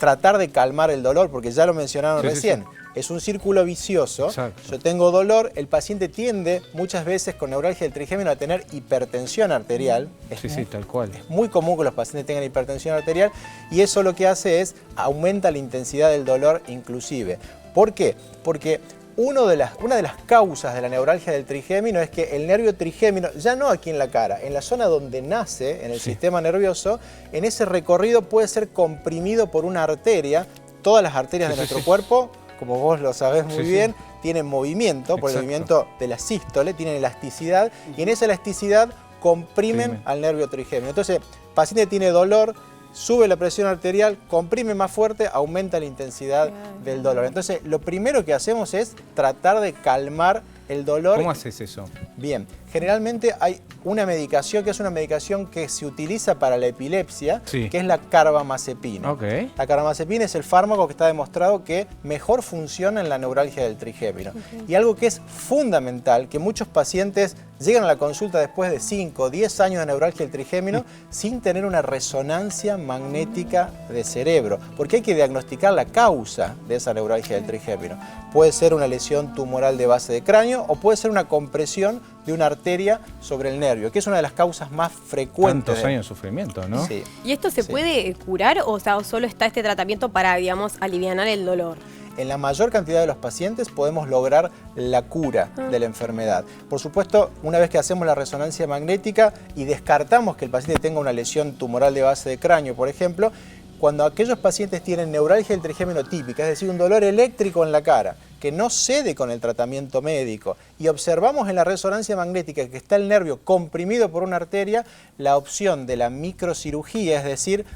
tratar de calmar el dolor, porque ya lo mencionaron recién. Sí. Es un círculo vicioso. Exacto. Yo tengo dolor, el paciente tiende muchas veces con neuralgia del trigémino a tener hipertensión arterial. Sí, tal cual. Es muy común que los pacientes tengan hipertensión arterial y eso lo que hace es aumenta la intensidad del dolor inclusive. ¿Por qué? Porque una de las causas de la neuralgia del trigémino es que el nervio trigémino, ya no aquí en la cara, en la zona donde nace, en el sistema nervioso, en ese recorrido puede ser comprimido por una arteria. Todas las arterias de nuestro cuerpo, como vos lo sabés muy bien, tienen movimiento, por el movimiento de la sístole, tienen elasticidad, y en esa elasticidad comprimen al nervio trigémino. Entonces, el paciente tiene dolor, sube la presión arterial, comprime más fuerte, aumenta la intensidad del dolor. Entonces, lo primero que hacemos es tratar de calmar el dolor. ¿Cómo haces eso? Bien, generalmente hay una medicación que es una medicación que se utiliza para la epilepsia, Sí. que es la carbamazepina. Ok. La carbamazepina es el fármaco que está demostrado que mejor funciona en la neuralgia del trigémino. Y algo que es fundamental, que muchos pacientes llegan a la consulta después de 5 o 10 años de neuralgia del trigémino sin tener una resonancia magnética de cerebro, porque hay que diagnosticar la causa de esa neuralgia del trigémino. Puede ser una lesión tumoral de base de cráneo o puede ser una compresión de una arteria sobre el nervio, que es una de las causas más frecuentes. Tantos años de sufrimiento, ¿no? Sí. ¿Y esto se puede curar o sea, o solo está este tratamiento para, digamos, aliviar el dolor? En la mayor cantidad de los pacientes podemos lograr la cura de la enfermedad. Por supuesto, una vez que hacemos la resonancia magnética y descartamos que el paciente tenga una lesión tumoral de base de cráneo, por ejemplo, cuando aquellos pacientes tienen neuralgia del trigémino típica, es decir, un dolor eléctrico en la cara, que no cede con el tratamiento médico, y observamos en la resonancia magnética que está el nervio comprimido por una arteria, la opción de la microcirugía, es decir,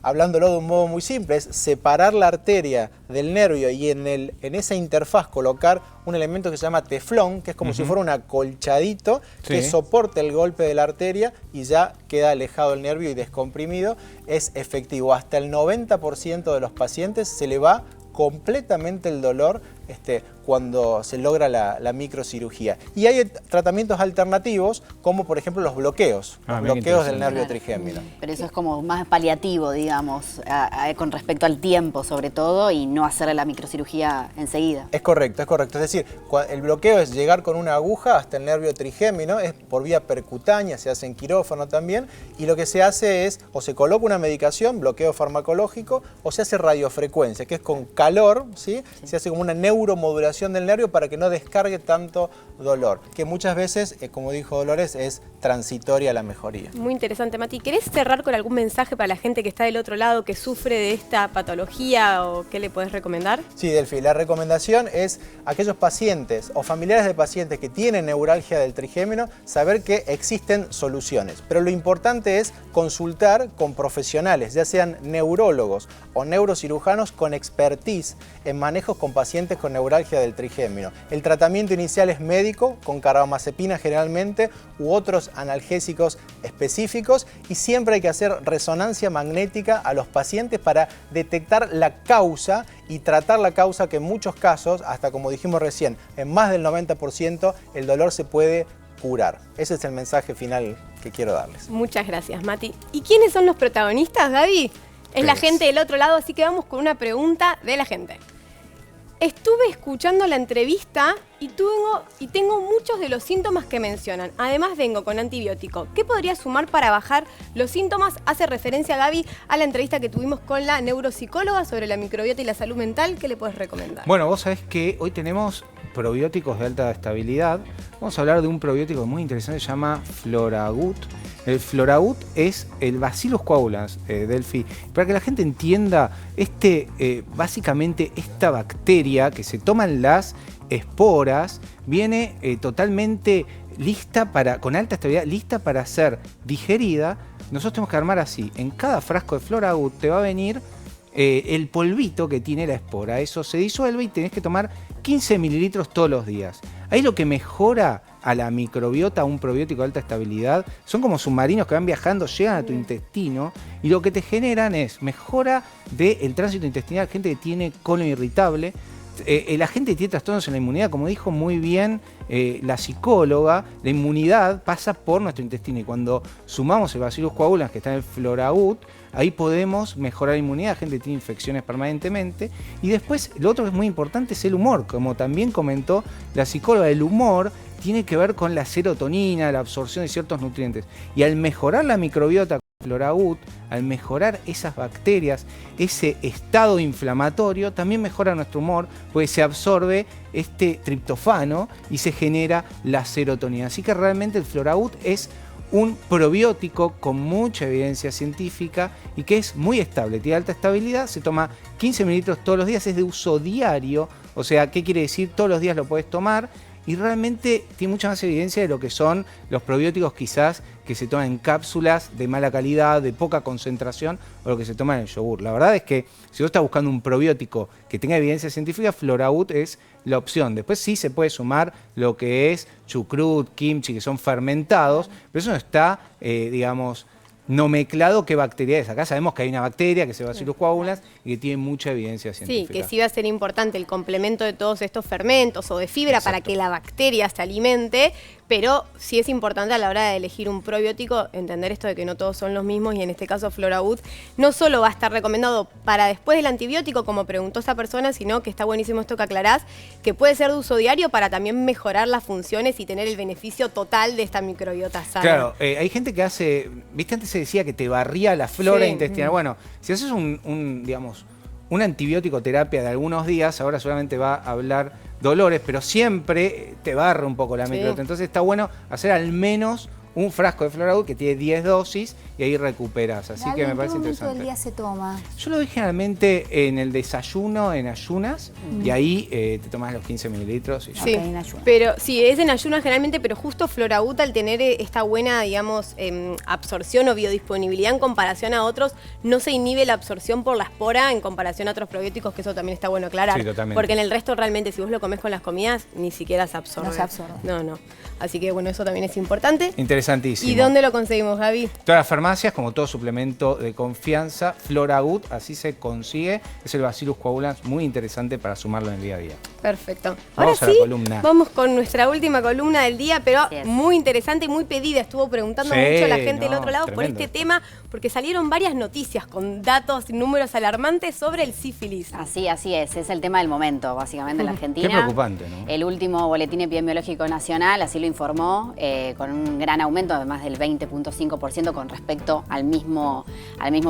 hablándolo de un modo muy simple, es separar la arteria del nervio y en esa interfaz colocar un elemento que se llama teflón, que es como si fuera un acolchadito que soporte el golpe de la arteria y ya queda alejado el nervio y descomprimido. Es efectivo. Hasta el 90% de los pacientes se le va completamente el dolor cuando se logra la microcirugía. Y hay tratamientos alternativos, como por ejemplo los bloqueos, los bloqueos del nervio trigémino. Pero eso es como más paliativo, digamos, con respecto al tiempo sobre todo, y no hacer la microcirugía enseguida. Es correcto, es correcto. Es decir, el bloqueo es llegar con una aguja hasta el nervio trigémino, es por vía percutánea, se hace en quirófano también, y lo que se hace es, o se coloca una medicación, bloqueo farmacológico, o se hace radiofrecuencia, que es con calor, ¿sí? Se hace como una neuromodulación del nervio para que no descargue tanto dolor, que muchas veces, como dijo Dolores, es transitoria la mejoría. Muy interesante, Mati. ¿Querés cerrar con algún mensaje para la gente que está del otro lado, que sufre de esta patología, o qué le podés recomendar? Sí, Delphi, la recomendación es a aquellos pacientes o familiares de pacientes que tienen neuralgia del trigémino, saber que existen soluciones. Pero lo importante es consultar con profesionales, ya sean neurólogos o neurocirujanos con expertise en manejos con pacientes con neuralgia del trigémino. El tratamiento inicial es médico, con carbamazepina generalmente, u otros analgésicos específicos, y siempre hay que hacer resonancia magnética a los pacientes para detectar la causa y tratar la causa, que en muchos casos, hasta como dijimos recién, en más del 90% el dolor se puede curar. Ese es el mensaje final que quiero darles. Muchas gracias, Mati. ¿Y quiénes son los protagonistas, Gaby? Es la gente del otro lado, así que vamos con una pregunta de la gente. Estuve escuchando la entrevista y tengo muchos de los síntomas que mencionan. Además vengo con antibiótico. ¿Qué podría sumar para bajar los síntomas? Hace referencia, Gaby, a la entrevista que tuvimos con la neuropsicóloga sobre la microbiota y la salud mental. ¿Qué le puedes recomendar? Bueno, vos sabés que hoy tenemos probióticos de alta estabilidad. Vamos a hablar de un probiótico muy interesante, se llama Floragut. El Floragut es el Bacillus coagulans, Delphi. Para que la gente entienda, básicamente esta bacteria que se toman las esporas viene totalmente lista con alta estabilidad, lista para ser digerida. Nosotros tenemos que armar así. En cada frasco de Floragut te va a venir el polvito que tiene la espora. Eso se disuelve y tenés que tomar 15 mililitros todos los días. Ahí lo que mejora a la microbiota, un probiótico de alta estabilidad, son como submarinos que van viajando, llegan a tu intestino y lo que te generan es mejora del tránsito intestinal. Gente que tiene colon irritable, la gente que tiene trastornos en la inmunidad, como dijo muy bien la psicóloga, la inmunidad pasa por nuestro intestino, y cuando sumamos el Bacillus coagulans que está en el Floragut, ahí podemos mejorar la inmunidad, gente que tiene infecciones permanentemente. Y después, lo otro que es muy importante es el humor. Como también comentó la psicóloga, el humor tiene que ver con la serotonina, la absorción de ciertos nutrientes. Y al mejorar la microbiota con Floragut, al mejorar esas bacterias, ese estado inflamatorio, también mejora nuestro humor, porque se absorbe este triptofano y se genera la serotonina. Así que realmente el Floragut es un probiótico con mucha evidencia científica y que es muy estable, tiene alta estabilidad, se toma 15 mililitros todos los días, es de uso diario, o sea, ¿qué quiere decir? Todos los días lo puedes tomar. y realmente tiene mucha más evidencia de lo que son los probióticos quizás que se toman en cápsulas de mala calidad, de poca concentración, o lo que se toma en el yogur. La verdad es que si vos estás buscando un probiótico que tenga evidencia científica, Floraut es la opción. Después sí se puede sumar lo que es chucrut, kimchi, que son fermentados, pero eso no está, digamos, no mezclado qué bacteria es. Acá sabemos que hay una bacteria que se Bacillus coagulans y que tiene mucha evidencia científica. Sí, que sí va a ser importante el complemento de todos estos fermentos o de fibra. Exacto. Para que la bacteria se alimente, pero sí es importante a la hora de elegir un probiótico entender esto de que no todos son los mismos, y en este caso Floraut no solo va a estar recomendado para después del antibiótico, como preguntó esa persona, sino que está buenísimo esto que aclarás, que puede ser de uso diario para también mejorar las funciones y tener el beneficio total de esta microbiota sana. Claro, hay gente que hace, viste, antes se decía que te barría la flora intestinal. Bueno, si haces digamos, una antibiótico terapia de algunos días, ahora solamente va a hablar dolores, pero siempre te barra un poco la microbiota. Entonces está bueno hacer al menos un frasco de Floraut que tiene 10 dosis y ahí recuperas. Así que me parece interesante. ¿En qué momento del día se toma? Yo lo doy generalmente en el desayuno, en ayunas, y ahí te tomas los 15 mililitros y ya. Sí, en ayunas. Pero sí, es en ayunas generalmente, pero justo Floraut, al tener esta buena, digamos, absorción o biodisponibilidad en comparación a otros, no se inhibe la absorción por la espora en comparación a otros probióticos, que eso también está bueno aclarar. Sí, totalmente. Porque en el resto realmente, si vos lo comés con las comidas, ni siquiera se absorbe. No se absorbe. No. Así que bueno, eso también es importante. Interesantísimo. ¿Y dónde lo conseguimos, Gaby? Todas las farmacias, como todo suplemento de confianza, Floraut, así se consigue. Es el Bacillus coagulans, muy interesante para sumarlo en el día a día. Perfecto. Vamos Ahora a sí, la columna. vamos con nuestra última columna del día, pero es. muy interesante y muy pedida. Estuvo preguntando Sí, mucho la gente del no, otro lado tremendo. por este tema, porque salieron varias noticias con datos y números alarmantes sobre el sífilis. Así es el tema del momento, básicamente en la Argentina. Qué preocupante, ¿no? El último boletín epidemiológico nacional así lo informó, con un gran aumento de más del 20.5% con respecto al mismo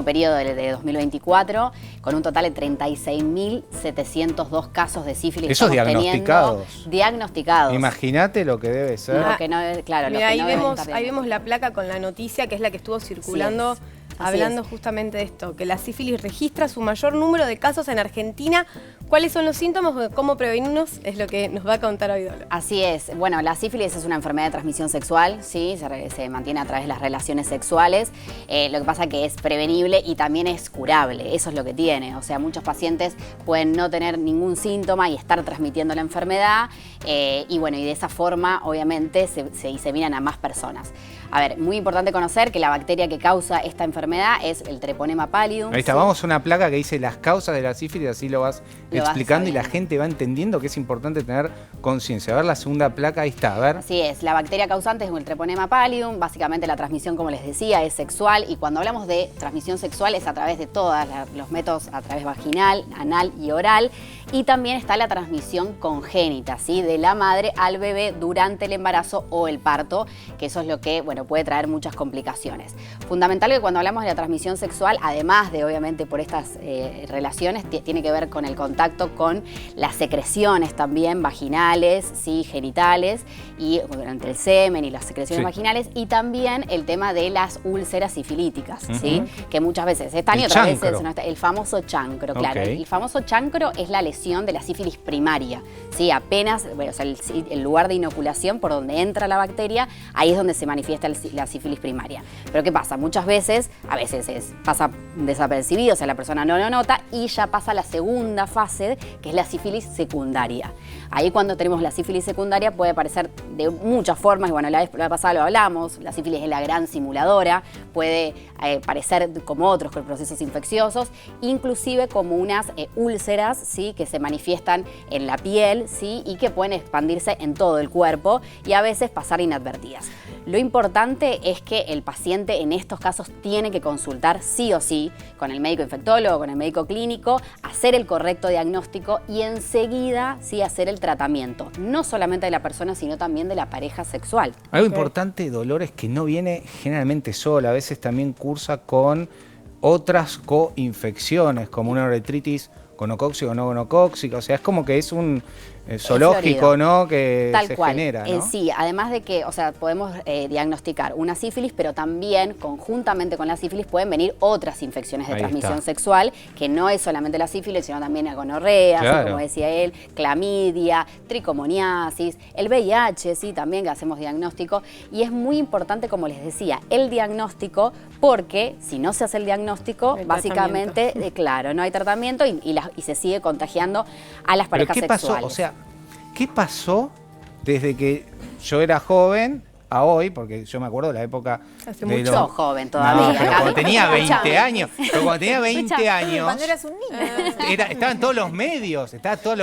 periodo de 2024, con un total de 36.702 casos de sífilis. Esos diagnosticados. Diagnosticados. Imagínate lo que debe ser. Lo que no, claro, lo Mira, que ahí, no deben vemos, estar ahí viendo. vemos la placa con la noticia, que es la que estuvo circulando, hablando justamente de esto, que la sífilis registra su mayor número de casos en Argentina. ¿Cuáles son los síntomas o cómo prevenirnos? Es lo que nos va a contar hoy Dolo. Así es. Bueno, la sífilis es una enfermedad de transmisión sexual, ¿sí? Se mantiene a través de las relaciones sexuales. Lo que pasa es que es prevenible y también es curable. Eso es lo que tiene. O sea, muchos pacientes pueden no tener ningún síntoma y estar transmitiendo la enfermedad. Y bueno, y de esa forma, obviamente, se diseminan a más personas. A ver, muy importante conocer que la bacteria que causa esta enfermedad es el Treponema pallidum. Ahí está, ¿sí? vamos a una placa que dice las causas de la sífilis, así lo vas explicando y la sabiendo. gente va entendiendo que es importante tener conciencia. A ver la segunda placa, ahí está, a ver. Así es, la bacteria causante es el Treponema pallidum. Básicamente la transmisión, como les decía, es sexual, y cuando hablamos de transmisión sexual es a través de todos los métodos, a través vaginal, anal y oral, y también está la transmisión congénita, ¿sí? De la madre al bebé durante el embarazo o el parto, que eso es lo que, bueno, puede traer muchas complicaciones. Fundamental que cuando hablamos de la transmisión sexual, además de obviamente por estas relaciones, tiene que ver con el contacto con las secreciones también vaginales, ¿sí? Genitales, y durante el semen y las secreciones vaginales, y también el tema de las úlceras sifilíticas, ¿sí? Que muchas veces están y otras veces no está. El famoso chancro, claro. El famoso chancro es la lesión de la sífilis primaria, ¿sí? Apenas, bueno, o sea, el lugar de inoculación por donde entra la bacteria, ahí es donde se manifiesta la sífilis primaria. Pero ¿qué pasa? Muchas veces, a veces pasa desapercibido, o sea, la persona no lo nota, y ya pasa la segunda fase, que es la sífilis secundaria. Ahí cuando tenemos la sífilis secundaria puede aparecer de muchas formas, y bueno, la vez pasada lo hablamos, la sífilis es la gran simuladora, puede parecer como otros con procesos infecciosos, inclusive como unas úlceras, ¿sí? Que se manifiestan en la piel, ¿sí? Y que pueden expandirse en todo el cuerpo y a veces pasar inadvertidas. Lo importante es que el paciente en estos casos tiene que consultar sí o sí con el médico infectólogo, con el médico clínico, hacer el correcto diagnóstico y enseguida sí hacer el tratamiento, no solamente de la persona, sino también de la pareja sexual. Algo importante, Dolores, que no viene generalmente sola, a veces también cursa con otras coinfecciones, como una uretritis gonocóxica o no gonocóxica, o sea, es como que es zoológico, florido. ¿no? Que Tal se cual. genera, ¿no? Sí, además de que, o sea, podemos diagnosticar una sífilis, pero también conjuntamente con la sífilis pueden venir otras infecciones de Ahí transmisión está. sexual, que no es solamente la sífilis, sino también la gonorrea, así Claro. como decía él, clamidia, tricomoniasis, el VIH, sí, también que hacemos diagnóstico. Y es muy importante, como les decía, el diagnóstico, porque si no se hace el diagnóstico, No hay básicamente, claro, no hay tratamiento y se sigue contagiando a las ¿Pero parejas qué pasó? sexuales. O sea, ¿qué pasó desde que yo era joven a hoy? Porque yo me acuerdo de la época... Hace de mucho. Sos joven todavía. No, pero cuando tenía 20 Escuchame. años. Pero cuando tenía 20 años... Cuando eras un niño. Estaban todos los medios, estaban todos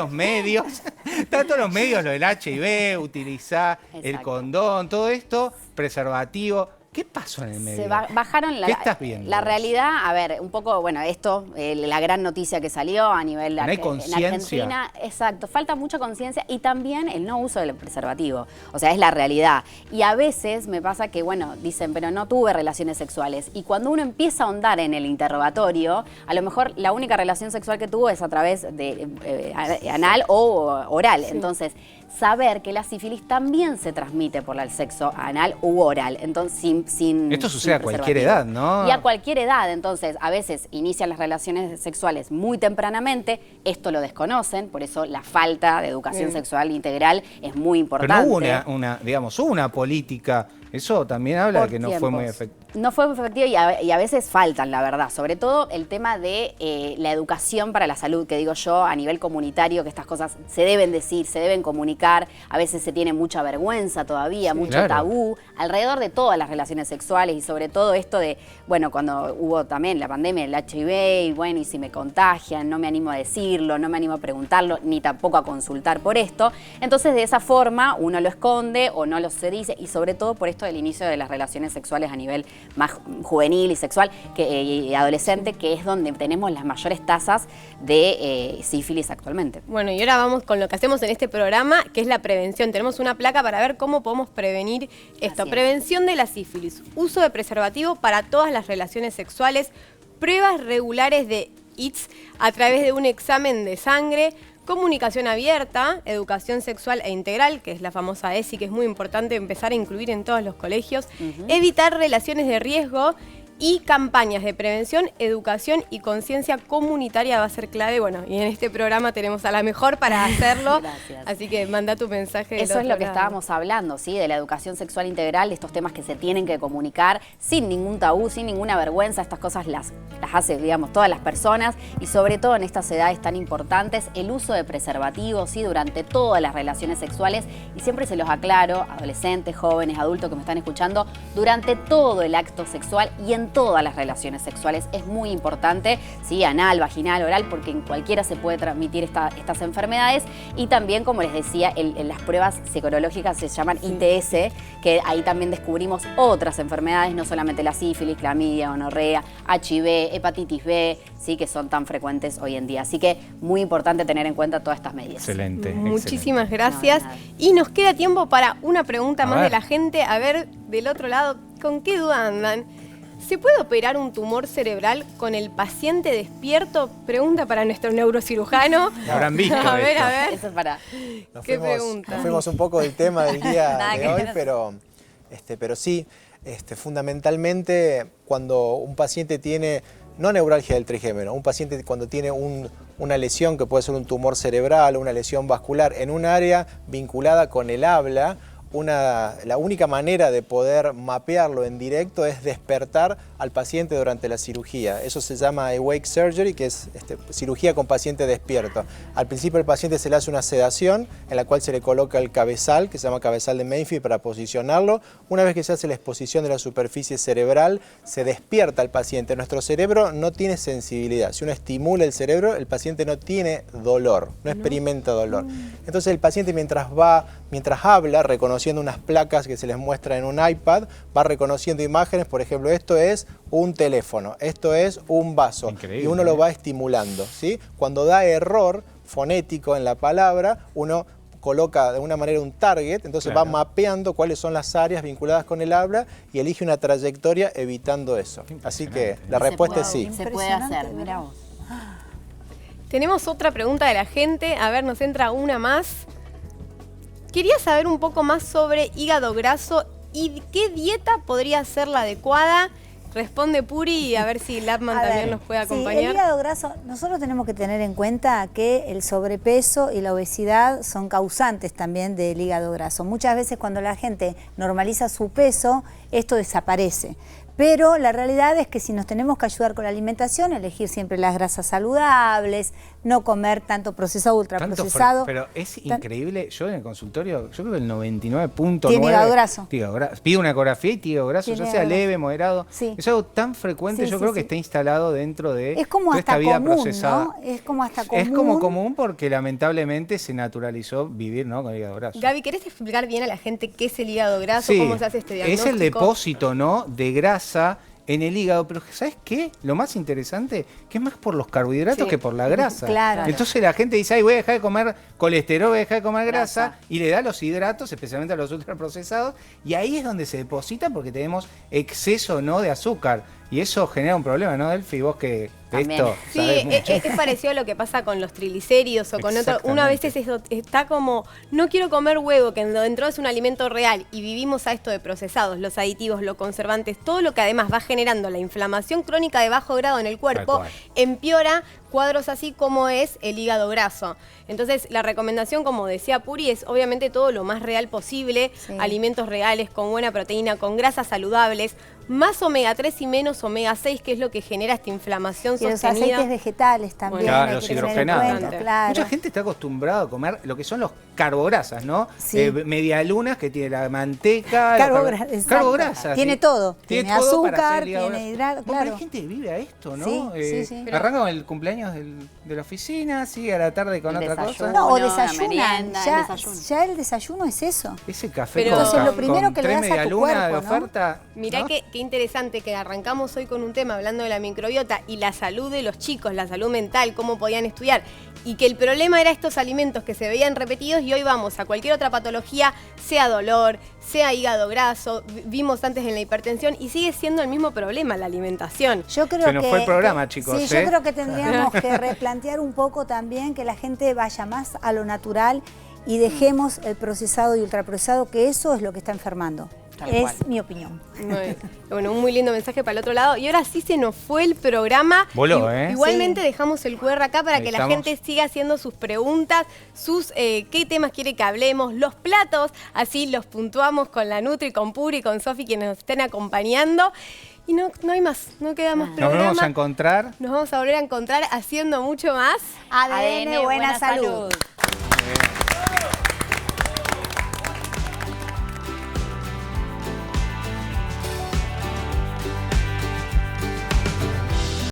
los medios lo del HIV, utilizar el Exacto. condón, todo esto, preservativo. ¿Qué pasó en el medio? Se bajaron ¿Qué estás viendo la vos? realidad, a ver, un poco, bueno, esto, la gran noticia que salió a nivel No hay en conciencia. Argentina, exacto, falta mucha conciencia y también el no uso del preservativo, o sea, es la realidad. Y a veces me pasa que, bueno, dicen, pero no tuve relaciones sexuales. Y cuando uno empieza a ahondar en el interrogatorio, a lo mejor la única relación sexual que tuvo es a través de anal o oral. Entonces, saber que la sífilis también se transmite por el sexo anal u oral. Entonces, sin Esto sucede a cualquier preservativo. edad, ¿no? Y a cualquier edad. Entonces, a veces inician las relaciones sexuales muy tempranamente, esto lo desconocen, por eso la falta de educación sexual integral es muy importante. Pero no hubo una política, eso también habla de Por que no fue muy tiempos. efectivo. No fue efectivo y a veces faltan, la verdad. Sobre todo el tema de la educación para la salud, que digo yo, a nivel comunitario, que estas cosas se deben decir, se deben comunicar. A veces se tiene mucha vergüenza todavía, mucho claro. tabú alrededor de todas las relaciones sexuales y sobre todo esto de, bueno, cuando hubo también la pandemia del HIV y bueno, y si me contagian, no me animo a decirlo, no me animo a preguntarlo, ni tampoco a consultar por esto. Entonces, de esa forma, uno lo esconde o no lo se dice y sobre todo por esto del inicio de las relaciones sexuales a nivel más juvenil y sexual y adolescente, que es donde tenemos las mayores tasas de sífilis actualmente. Bueno, y ahora vamos con lo que hacemos en este programa, que es la prevención. Tenemos una placa para ver cómo podemos prevenir esto. Así es. Prevención de la sífilis, uso de preservativo para todas las relaciones sexuales, pruebas regulares de ITS a través de un examen de sangre, comunicación abierta, educación sexual e integral, que es la famosa ESI, que es muy importante empezar a incluir en todos los colegios, evitar relaciones de riesgo y campañas de prevención, educación y conciencia comunitaria va a ser clave. Bueno, y en este programa tenemos a la mejor para hacerlo. Gracias. Así que manda tu mensaje. del Eso es otro lo que lado. estábamos hablando, ¿sí? De la educación sexual integral, de estos temas que se tienen que comunicar sin ningún tabú, sin ninguna vergüenza. Estas cosas las hace, digamos, todas las personas y sobre todo en estas edades tan importantes, el uso de preservativos, ¿sí? Durante todas las relaciones sexuales y siempre se los aclaro, adolescentes, jóvenes, adultos que me están escuchando, durante todo el acto sexual y en todas las relaciones sexuales es muy importante, ¿sí? Anal, vaginal, oral, porque en cualquiera se puede transmitir estas enfermedades y también, como les decía, las pruebas psicológicas se llaman ITS, que ahí también descubrimos otras enfermedades, no solamente la sífilis, clamidia, gonorrea, HIV, hepatitis B, ¿sí? Que son tan frecuentes hoy en día. Así que muy importante tener en cuenta todas estas medidas. Excelente. Muchísimas gracias. No, de nada. Y nos queda tiempo para una pregunta A más ver. de la gente. A ver, del otro lado, ¿con qué duda andan? ¿Se puede operar un tumor cerebral con el paciente despierto? Pregunta para nuestro neurocirujano. Lo habrán visto A ver, esto. a ver. Eso es para... ¿Qué pregunta? Nos fuimos un poco del tema del día Nada de que hoy, ver. pero sí, fundamentalmente cuando un paciente tiene, no neuralgia del trigémino, un paciente cuando tiene una lesión que puede ser un tumor cerebral o una lesión vascular en un área vinculada con el habla, la única manera de poder mapearlo en directo es despertar al paciente durante la cirugía. Eso se llama awake surgery, que es cirugía con paciente despierto. Al principio el paciente se le hace una sedación en la cual se le coloca el cabezal, que se llama cabezal de Mayfield, para posicionarlo. Una vez que se hace la exposición de la superficie cerebral, se despierta al paciente. Nuestro cerebro no tiene sensibilidad. Si uno estimula el cerebro, el paciente no tiene dolor, no experimenta dolor. Entonces el paciente mientras habla, reconociendo unas placas que se les muestra en un iPad, va reconociendo imágenes, por ejemplo, esto es un teléfono, esto es un vaso, Increíble, y uno lo va estimulando, ¿sí? Cuando da error fonético en la palabra, uno coloca de una manera un target, entonces Claro. va mapeando cuáles son las áreas vinculadas con el habla y elige una trayectoria evitando eso. Así que la respuesta es sí. Se puede hacer, mira vos. Tenemos otra pregunta de la gente. A ver, nos entra una más. Quería saber un poco más sobre hígado graso y qué dieta podría ser la adecuada. Responde Puri y a ver si Lapman también nos puede acompañar. Sí, el hígado graso, nosotros tenemos que tener en cuenta que el sobrepeso y la obesidad son causantes también del hígado graso. Muchas veces cuando la gente normaliza su peso, esto desaparece. Pero la realidad es que si nos tenemos que ayudar con la alimentación, elegir siempre las grasas saludables, no comer tanto procesado, ultraprocesado. Pero es increíble, yo en el consultorio, yo creo que el 99.9... Tiene hígado graso. Pide una ecografía y hígado graso, ya sea leve, moderado. Sí. Es algo tan frecuente, yo creo que está instalado dentro de es como toda hasta esta vida común, procesada. ¿no? Es como hasta común. Es como común porque lamentablemente se naturalizó vivir, ¿no?, con hígado graso. Gaby, ¿querés explicar bien a la gente qué es el hígado graso? Sí, ¿Cómo se hace este diagnóstico? es el depósito, ¿no?, de grasa en el hígado, pero ¿sabes qué? Lo más interesante, que es más por los carbohidratos que por la grasa. Claro. Entonces la gente dice, ay, voy a dejar de comer colesterol, voy a dejar de comer grasa, y le da los hidratos, especialmente a los ultraprocesados, y ahí es donde se deposita porque tenemos exceso, ¿no?, de azúcar. Y eso genera un problema, ¿no, Delphi? Vos que de esto Sí, sabés mucho. es parecido a lo que pasa con los triglicéridos o con otro. Una vez está como, no quiero comer huevo, que dentro es un alimento real, y vivimos a esto de procesados, los aditivos, los conservantes, todo lo que además va generando la inflamación crónica de bajo grado en el cuerpo, empeora cuadros así como es el hígado graso. Entonces, la recomendación, como decía Puri, es obviamente todo lo más real posible, alimentos reales, con buena proteína, con grasas saludables, más omega 3 y menos omega 6, que es lo que genera esta inflamación y sostenida. los aceites vegetales también. Claro, hay los que tener en hidrogenados. cuenta, claro. Mucha gente está acostumbrada a comer lo que son los carbograsas, ¿no? Sí. Medialunas, que tiene la manteca. Carbograsas. Tiene todo. Tiene todo para azúcar, hacer el hígado tiene graso. hidrato, Bueno, claro. hay gente que vive a esto, ¿no? Sí. Arranca con el cumpleaños de la oficina, sigue a la tarde con otra cosa. No, o la desayunan. merienda, el desayuno. Ya el desayuno es eso. Ese café Pero- con, Entonces, lo primero con que le tres das a tu medialunas de cuerpo, ¿no? oferta. Mirá ¿no? qué interesante que arrancamos hoy con un tema hablando de la microbiota y la salud de los chicos, la salud mental, cómo podían estudiar. Y que el problema era estos alimentos que se veían repetidos, y hoy vamos a cualquier otra patología, sea dolor, sea hígado graso, vimos antes en la hipertensión, y sigue siendo el mismo problema, la alimentación. Yo creo Se nos fue el programa, chicos. Sí, yo creo que tendríamos que replantear un poco también que la gente vaya más a lo natural y dejemos el procesado y ultraprocesado, que eso es lo que está enfermando. Es mi opinión. Bueno, un muy lindo mensaje para el otro lado. Y ahora sí se nos fue el programa. Voló, Igualmente Sí. dejamos el QR acá para Ahí que estamos. la gente siga haciendo sus preguntas, sus qué temas quiere que hablemos, los platos, así los puntuamos con la Nutri, con Puri, con Sofi, quienes nos estén acompañando. Y no hay más, no queda más Nos programa. vamos a encontrar. Nos vamos a volver a encontrar haciendo mucho más. ADN, buena salud.